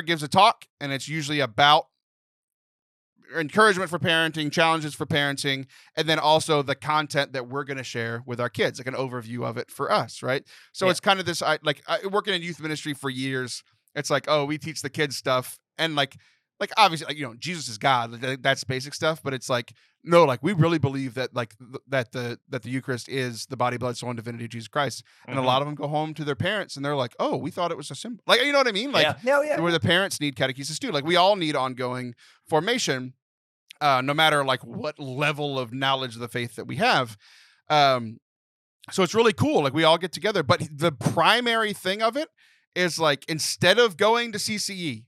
gives a talk, and it's usually about encouragement for parenting, challenges for parenting, and then also the content that we're going to share with our kids, like an overview of it for us, right? So it's kind of this, working in youth ministry for years, it's like, oh, we teach the kids stuff, and like obviously, like, Jesus is God, that's basic stuff, but it's like, no, like we really believe that like that the Eucharist is the body, blood, soul, and divinity of Jesus Christ. And a lot of them go home to their parents and they're like, oh, we thought it was a symbol. Like, you know what I mean? Like where the parents need catechesis too. Like we all need ongoing formation, no matter like what level of knowledge of the faith that we have. So it's really cool. Like we all get together, but the primary thing of it is like, instead of going to CCE,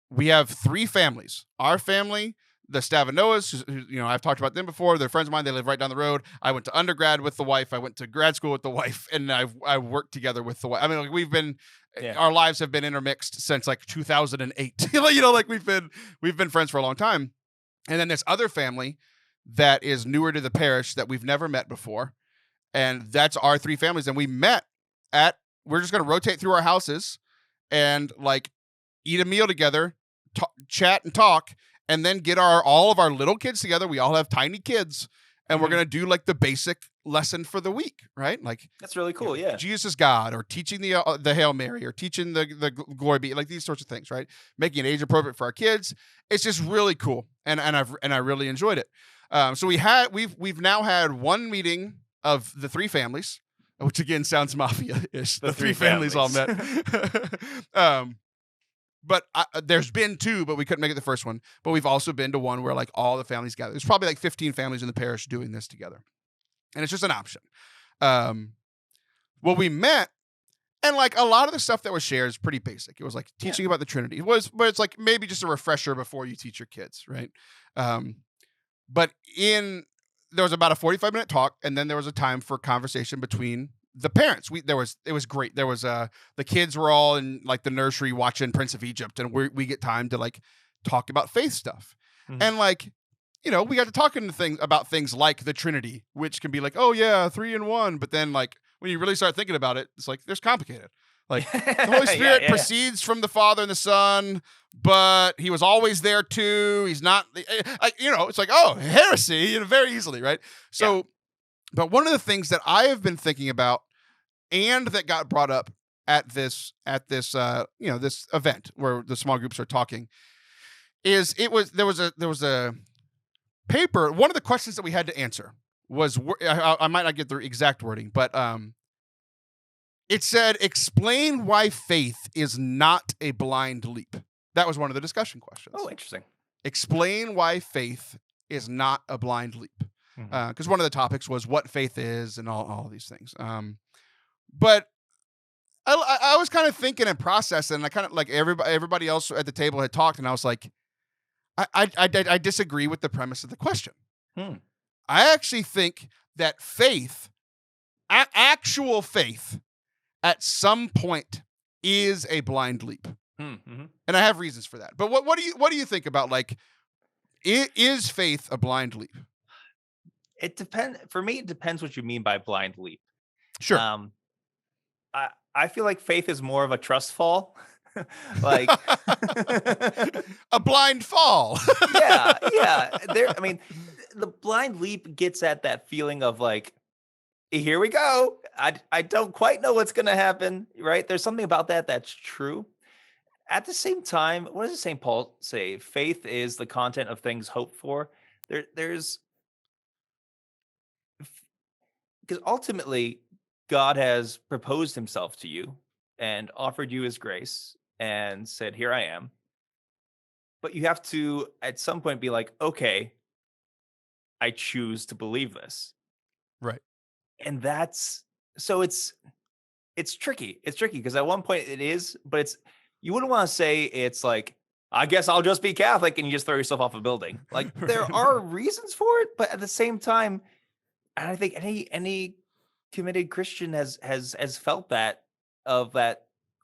we have three families. Our family, the Stavanoas, who, I've talked about them before. They're friends of mine. They live right down the road. I went to undergrad with the wife. I went to grad school with the wife, and I worked together with the wife. I mean, like our lives have been intermixed since like 2008. Like we've been friends for a long time. And then this other family that is newer to the parish that we've never met before, and that's our three families. And we met we're just going to rotate through our houses and like eat a meal together, chat and talk, and then get all of our little kids together. We all have tiny kids, and we're going to do like the basic lesson for the week, right? Like
that's really cool. Yeah.
Jesus is God, or teaching the Hail Mary, or teaching the Glory Be, like these sorts of things, right? Making it age appropriate for our kids. It's just really cool. And I really enjoyed it. So we've now had one meeting of the three families, which again sounds mafia-ish. The three families all met. But there's been two, but we couldn't make it the first one. But we've also been to one where like all the families gather. There's probably like 15 families in the parish doing this together. And it's just an option. Well, we met, and like a lot of the stuff that was shared is pretty basic. It was like teaching about the Trinity. But it's like maybe just a refresher before you teach your kids, right? But there was about a 45-minute talk, and then there was a time for conversation between the parents. It was great. There was the kids were all in like the nursery watching Prince of Egypt, and we get time to like talk about faith stuff. And like, we got to talking about things like the Trinity, which can be like, oh yeah, 3 in 1. But then like when you really start thinking about it, it's like there's complicated. Like the Holy Spirit proceeds from the Father and the Son, but he was always there too. He's not, it's like, oh, heresy, very easily, right? So, but one of the things that I have been thinking about, and that got brought up at this this event where the small groups are talking, is there was a paper. One of the questions that we had to answer was, I might not get the exact wording, but it said, explain why faith is not a blind leap. That was one of the discussion questions.
Oh, interesting. Explain
why faith is not a blind leap. Because one of the topics was what faith is and all these things. But I was kind of thinking and processing, and I kind of, like, everybody else at the table had talked, and I was like, I disagree with the premise of the question. I actually think that faith, actual faith, at some point is a blind leap. And I have reasons for that. But what do you think about, like, is faith a blind leap?
It depends. For me, it depends what you mean by blind leap.
Sure.
I feel like faith is more of a trust fall. Like
a blind fall.
yeah. I mean, the blind leap gets at that feeling of, like, here we go. I don't quite know what's going to happen, right? There's something about that that's true. At the same time, what does St. Paul say? Faith is the content of things hoped for. There's because ultimately God has proposed himself to you and offered you his grace and said, here I am. But you have to, at some point, be like, okay, I choose to believe this.
Right.
And it's tricky. It's tricky because at one point it is, but you wouldn't want to say it's like, I guess I'll just be Catholic and you just throw yourself off a building. Like, there are reasons for it, but at the same time, and I think any committed Christian has felt that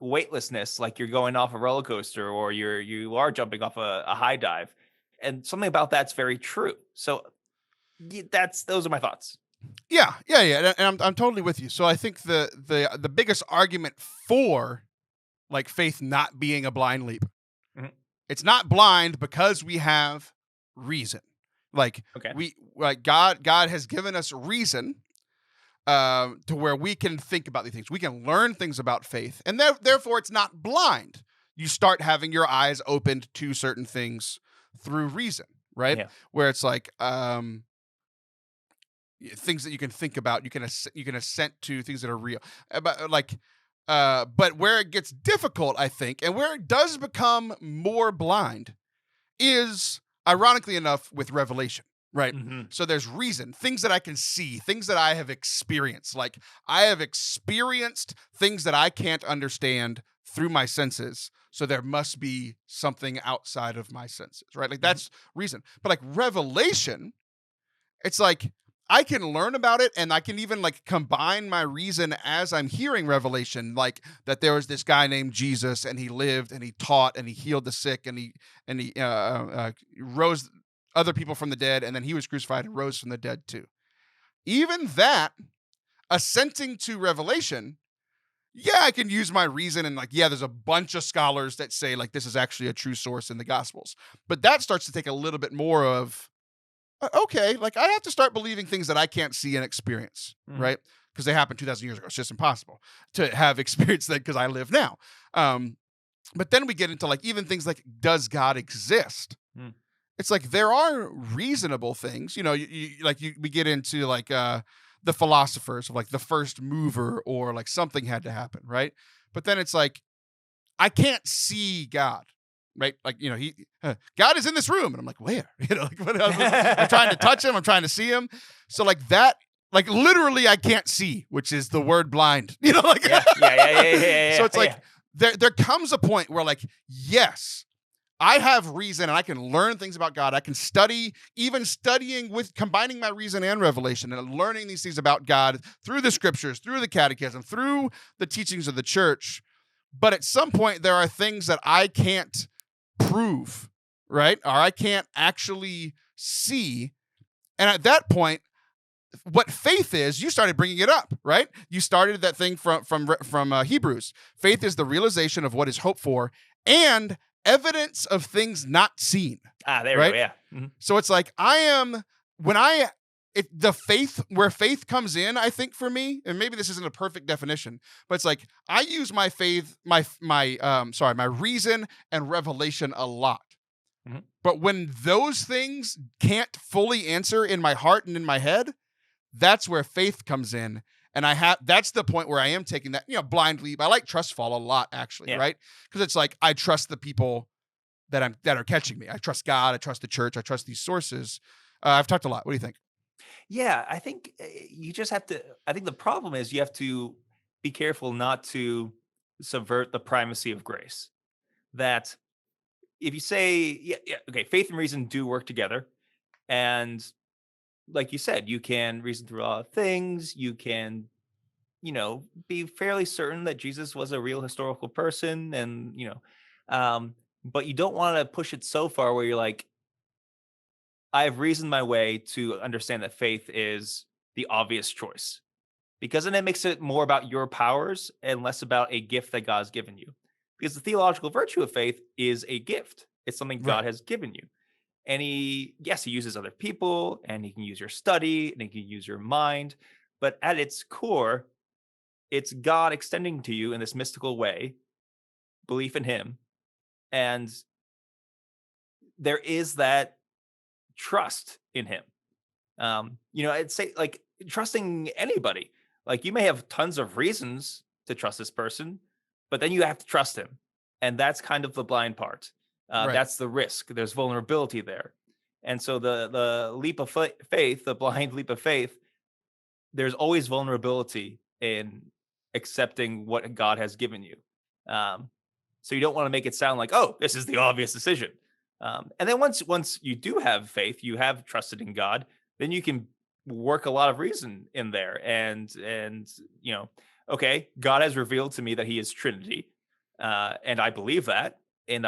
weightlessness, like you're going off a roller coaster or you are jumping off a high dive, and something about that's very true. So those are my thoughts.
Yeah, and I'm totally with you. So I think the biggest argument for, like, faith not being a blind leap, it's not blind because we have reason. Like, God has given us reason to where we can think about these things. We can learn things about faith, and therefore it's not blind. You start having your eyes opened to certain things through reason, right? Yeah. Where it's like things that you can think about, you can assent to things that are real. But where it gets difficult, I think, and where it does become more blind, is, ironically enough, with revelation, right? So there's reason, things that I can see, things that I have experienced. Like, I have experienced things that I can't understand through my senses, so there must be something outside of my senses, right? Like, that's reason. But, like, revelation, it's like, I can learn about it, and I can even, like, combine my reason as I'm hearing revelation, like that there was this guy named Jesus, and he lived, and he taught, and he healed the sick, and he rose other people from the dead, and then he was crucified and rose from the dead too. Even that, assenting to revelation, I can use my reason, and, like, there's a bunch of scholars that say, like, this is actually a true source in the Gospels. But that starts to take a little bit more of, okay, like, I have to start believing things that I can't see and experience, right? Because they happened 2,000 years ago. It's just impossible to have experienced that because I live now. But then we get into, like, even things like, does God exist? It's like, there are reasonable things, we get into, like, the philosophers of, like, the first mover, or, like, something had to happen, right? But then it's like, I can't see God. Right, like, God is in this room, and I'm like, where? I'm trying to touch him, I'm trying to see him. So, like, that, like, literally, I can't see, which is the word blind.
Yeah.
So it's like, there comes a point where, like, yes, I have reason, and I can learn things about God. I can study, even studying with combining my reason and revelation, and learning these things about God through the scriptures, through the catechism, through the teachings of the church. But at some point, there are things that I can't prove, right? Or I can't actually see. And at that point, what faith is, you started bringing it up, right? You started that thing from Hebrews. Faith is the realization of what is hoped for and evidence of things not seen.
There
right?
we go. Yeah. Mm-hmm.
So it's like the faith, where faith comes in, I think for me, and maybe this isn't a perfect definition, but it's like I use my faith, my reason and revelation a lot.
Mhm.
But when those things can't fully answer in my heart and in my head, that's where faith comes in. And that's the point where I am taking that, blind leap. I like trust fall a lot, actually, right? Because it's like I trust the people that are catching me. I trust God. I trust the church. I trust these sources. I've talked a lot. What do you think?
Yeah, I think you just have to. I think the problem is you have to be careful not to subvert the primacy of grace. That if you say, okay, faith and reason do work together, and like you said, you can reason through all things. You can, be fairly certain that Jesus was a real historical person, and but you don't want to push it so far where you're like, I've reasoned my way to understand that faith is the obvious choice, because then it makes it more about your powers and less about a gift that God's given you. Because the theological virtue of faith is a gift. It's something God has given you. And he uses other people, and he can use your study, and he can use your mind. But at its core, it's God extending to you in this mystical way, belief in him. And there is that trust in him. I'd say like trusting anybody. Like you may have tons of reasons to trust this person, but then you have to trust him. And that's kind of the blind part. That's the risk. There's vulnerability there. And so the leap of faith, the blind leap of faith, there's always vulnerability in accepting what God has given you. So you don't want to make it sound like, oh, this is the obvious decision. And then once you do have faith, you have trusted in God, then you can work a lot of reason in there. And okay, God has revealed to me that he is Trinity. And I believe that. And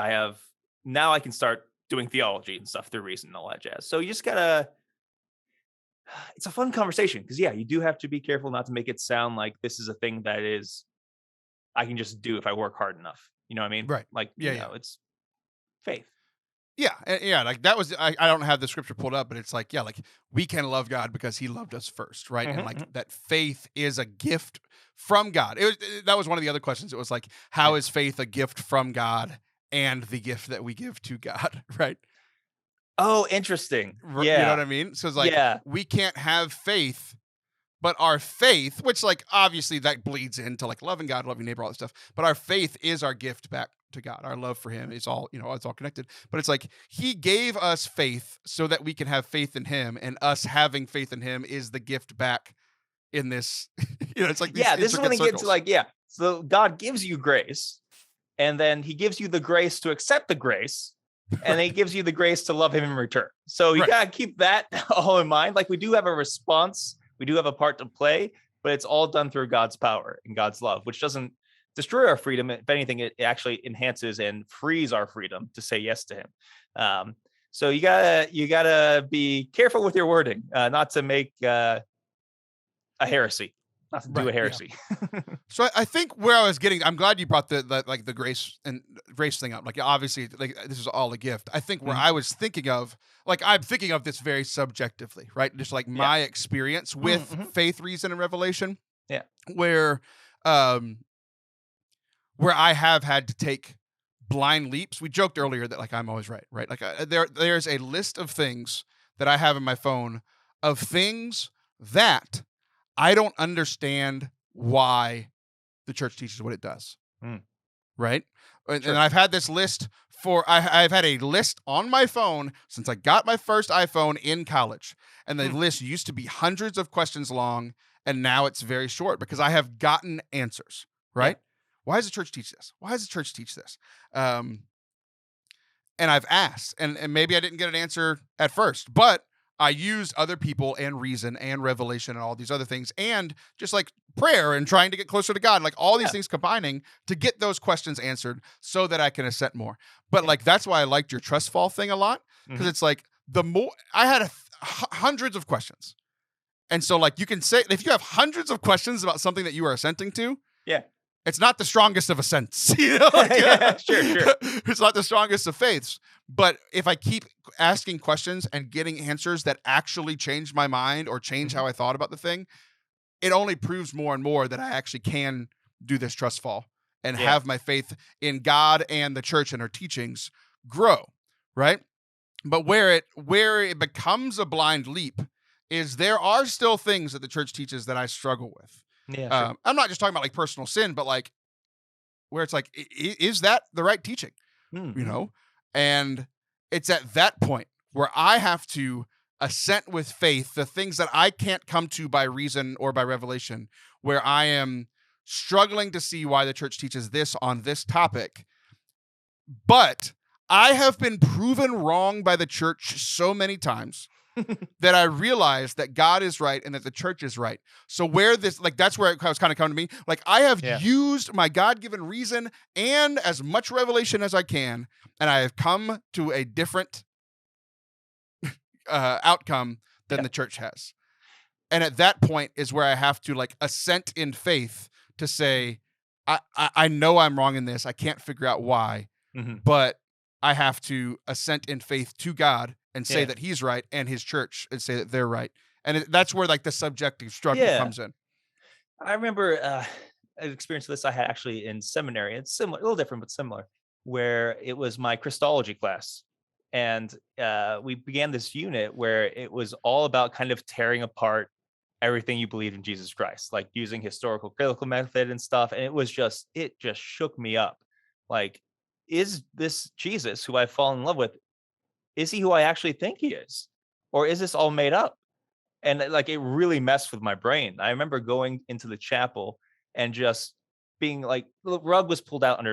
now I can start doing theology and stuff through reason and all that jazz. So you just gotta, it's a fun conversation because you do have to be careful not to make it sound like this is a thing that I can just do if I work hard enough. You know what I mean?
Right.
Like, it's faith.
Yeah. Like that was, I don't have the scripture pulled up, but it's like, like we can love God because he loved us first. Right.
Mm-hmm,
and like that faith is a gift from God. That was one of the other questions. It was like, how is faith a gift from God and the gift that we give to God? Right.
Oh, interesting. Yeah.
You know what I mean? So it's like, we can't have faith, but our faith, which like, obviously that bleeds into like loving God, loving neighbor, all that stuff. But our faith is our gift back to God. Our love for him is all, it's all connected. But it's like, he gave us faith so that we can have faith in him, and us having faith in him is the gift back in this, it's like,
this is when it gets to like, so God gives you grace, and then he gives you the grace to accept the grace. And then he gives you the grace to love him in return. So you got to keep that all in mind. Like we do have a response. We do have a part to play, but it's all done through God's power and God's love, which doesn't destroy our freedom. If anything, it actually enhances and frees our freedom to say yes to him. So you gotta be careful with your wording, not to make a heresy. Not to do a heresy.
Yeah. So I think where I was getting, I'm glad you brought the grace thing up. Like obviously, like this is all a gift. I think where I was thinking of, like I'm thinking of this very subjectively, right? Just like my experience with faith, reason, and revelation.
Yeah.
Where I have had to take blind leaps. We joked earlier that like I'm always right? Like there's a list of things that I have in my phone of things that I don't understand why the church teaches what it does. Right. Sure. And I've had this list I've had a list on my phone since I got my first iPhone in college. And the list used to be hundreds of questions long. And now it's very short because I have gotten answers. Right. Yeah. Why does the church teach this? Why does the church teach this? And I've asked, and maybe I didn't get an answer at first, but I used other people and reason and revelation and all these other things, and just like prayer and trying to get closer to God, like all these things combining to get those questions answered so that I can assent more. But like, that's why I liked your trust fall thing a lot. Because it's like the more I had hundreds of questions, And so like you can say, if you have hundreds of questions about something that you are assenting to,
Yeah.
it's not the strongest of assents. You know? Like,
Yeah, sure.
It's not the strongest of faiths. But if I keep asking questions and getting answers that actually change my mind or change how I thought about the thing, it only proves more and more that I actually can do this trust fall and have my faith in God and the church and her teachings grow, right? But where it becomes a blind leap is there are still things that the church teaches that I struggle with.
Yeah, sure.
I'm not just talking about like personal sin, but like where it's like, is that the right teaching?
Mm-hmm.
You know? And it's at that point where I have to assent with faith the things that I can't come to by reason or by revelation, where I am struggling to see why the church teaches this on this topic. But I have been proven wrong by the church so many times that I realize that God is right and that the church is right. So where this, like, that's where it was kind of coming to me. Like, I have used my God-given reason and as much revelation as I can, and I have come to a different outcome than the church has. And at that point is where I have to like assent in faith to say, I know I'm wrong in this. I can't figure out why, but I have to assent in faith to God and say that he's right and his church and say that they're right. And that's where like the subjective struggle comes in.
I remember an experience of this I had actually in seminary. It's similar, a little different, but similar, where it was my Christology class. And we began this unit where it was all about kind of tearing apart everything you believe in Jesus Christ, like using historical critical method and stuff. And it just shook me up. Like, is this Jesus who I've fallen in love with, is he who I actually think he is? Or is this all made up? And like, it really messed with my brain. I remember going into the chapel and just being like, a rug was pulled out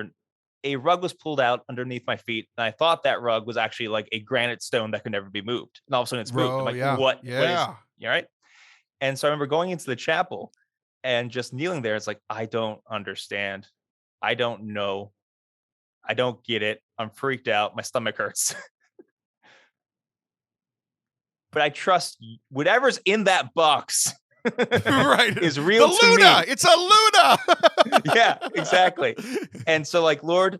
underneath my feet. And I thought that rug was actually like a granite stone that could never be moved. And all of a sudden it's moved. I'm like, what is, you all right? And so I remember going into the chapel and just kneeling there. It's like, I don't understand. I don't know. I don't get it. I'm freaked out. My stomach hurts. But I trust whatever's in that box
right.
is real
the
to
Luna.
me.
It's a Luna.
Yeah, exactly. And so like, Lord,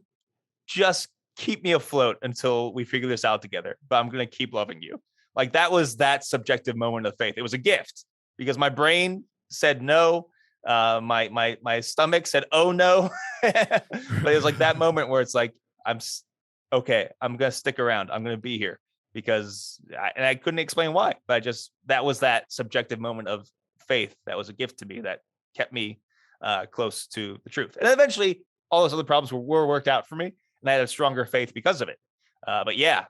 just keep me afloat until we figure this out together. But I'm going to keep loving you. Like, that was that subjective moment of faith. It was a gift because my brain said no. My stomach said, oh no. But it was like that moment where it's like, I'm going to stick around. I'm going to be here. Because I couldn't explain why, but that was that subjective moment of faith that was a gift to me that kept me close to the truth. And then eventually all those other problems were worked out for me, and I had a stronger faith because of it. But yeah.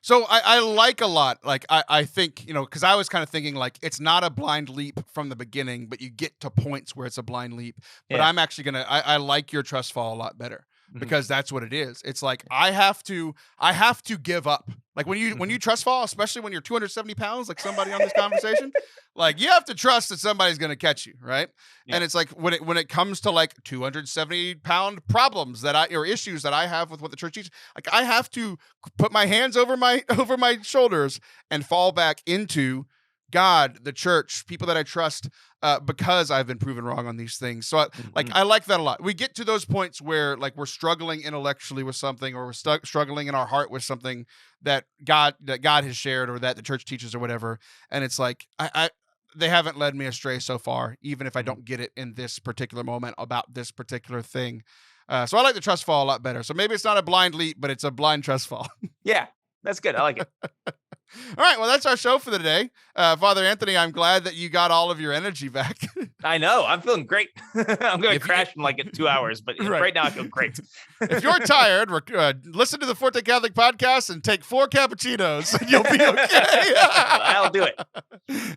So I like a lot, like I think, because I was kind of thinking like it's not a blind leap from the beginning, but you get to points where it's a blind leap. But I'm actually I like your trust fall a lot better. Because that's what it is. It's like I have to give up. Like when you trust fall, especially when you're 270 pounds, like somebody on this conversation, like you have to trust that somebody's going to catch you, right? Yeah. And it's like when it comes to like 270-pound problems or issues that I have with what the church teaches, like I have to put my hands over my shoulders and fall back into God, the church, people that I trust, because I've been proven wrong on these things. So I like that a lot. We get to those points where like we're struggling intellectually with something, or we're struggling in our heart with something that God has shared or that the church teaches or whatever. And it's like, they haven't led me astray so far, even if I don't get it in this particular moment about this particular thing. So I like the trust fall a lot better. So maybe it's not a blind leap, but it's a blind trust fall.
Yeah, that's good. I like it.
All right, well, that's our show for the day. Father Anthony, I'm glad that you got all of your energy back.
I know. I'm feeling great. I'm going to crash in like 2 hours, but right now I feel great.
If you're tired, listen to the Forte Catholic podcast and take 4 cappuccinos, and you'll be okay.
I'll do it.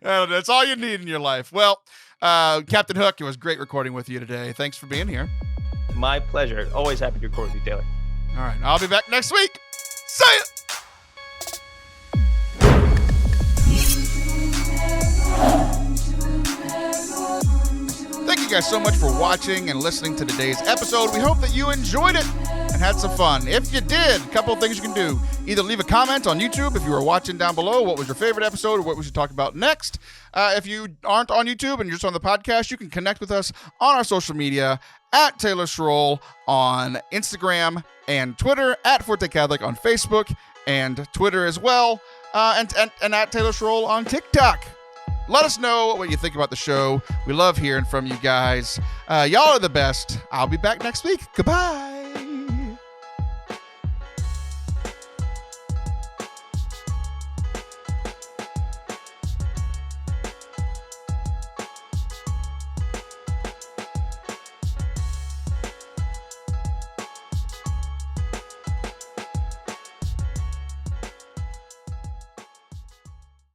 That's all you need in your life. Well, Captain Hook, it was great recording with you today. Thanks for being here.
My pleasure. Always happy to record with you, Taylor.
All right, I'll be back next week. See ya! Thank you guys so much for watching and listening to today's episode. We hope that you enjoyed it and and had some fun. If you did, a couple of things you can do. Either leave a comment on YouTube if you were watching down below. What was your favorite episode or what we should talk about next? If you aren't on YouTube and you're just on the podcast, you can connect with us on our social media at Taylor Schroll on Instagram and Twitter, at Forte Catholic on Facebook and Twitter as well, and at Taylor Schroll on TikTok. Let us know what you think about the show. We love hearing from you guys. Y'all are the best. I'll be back next week. Goodbye.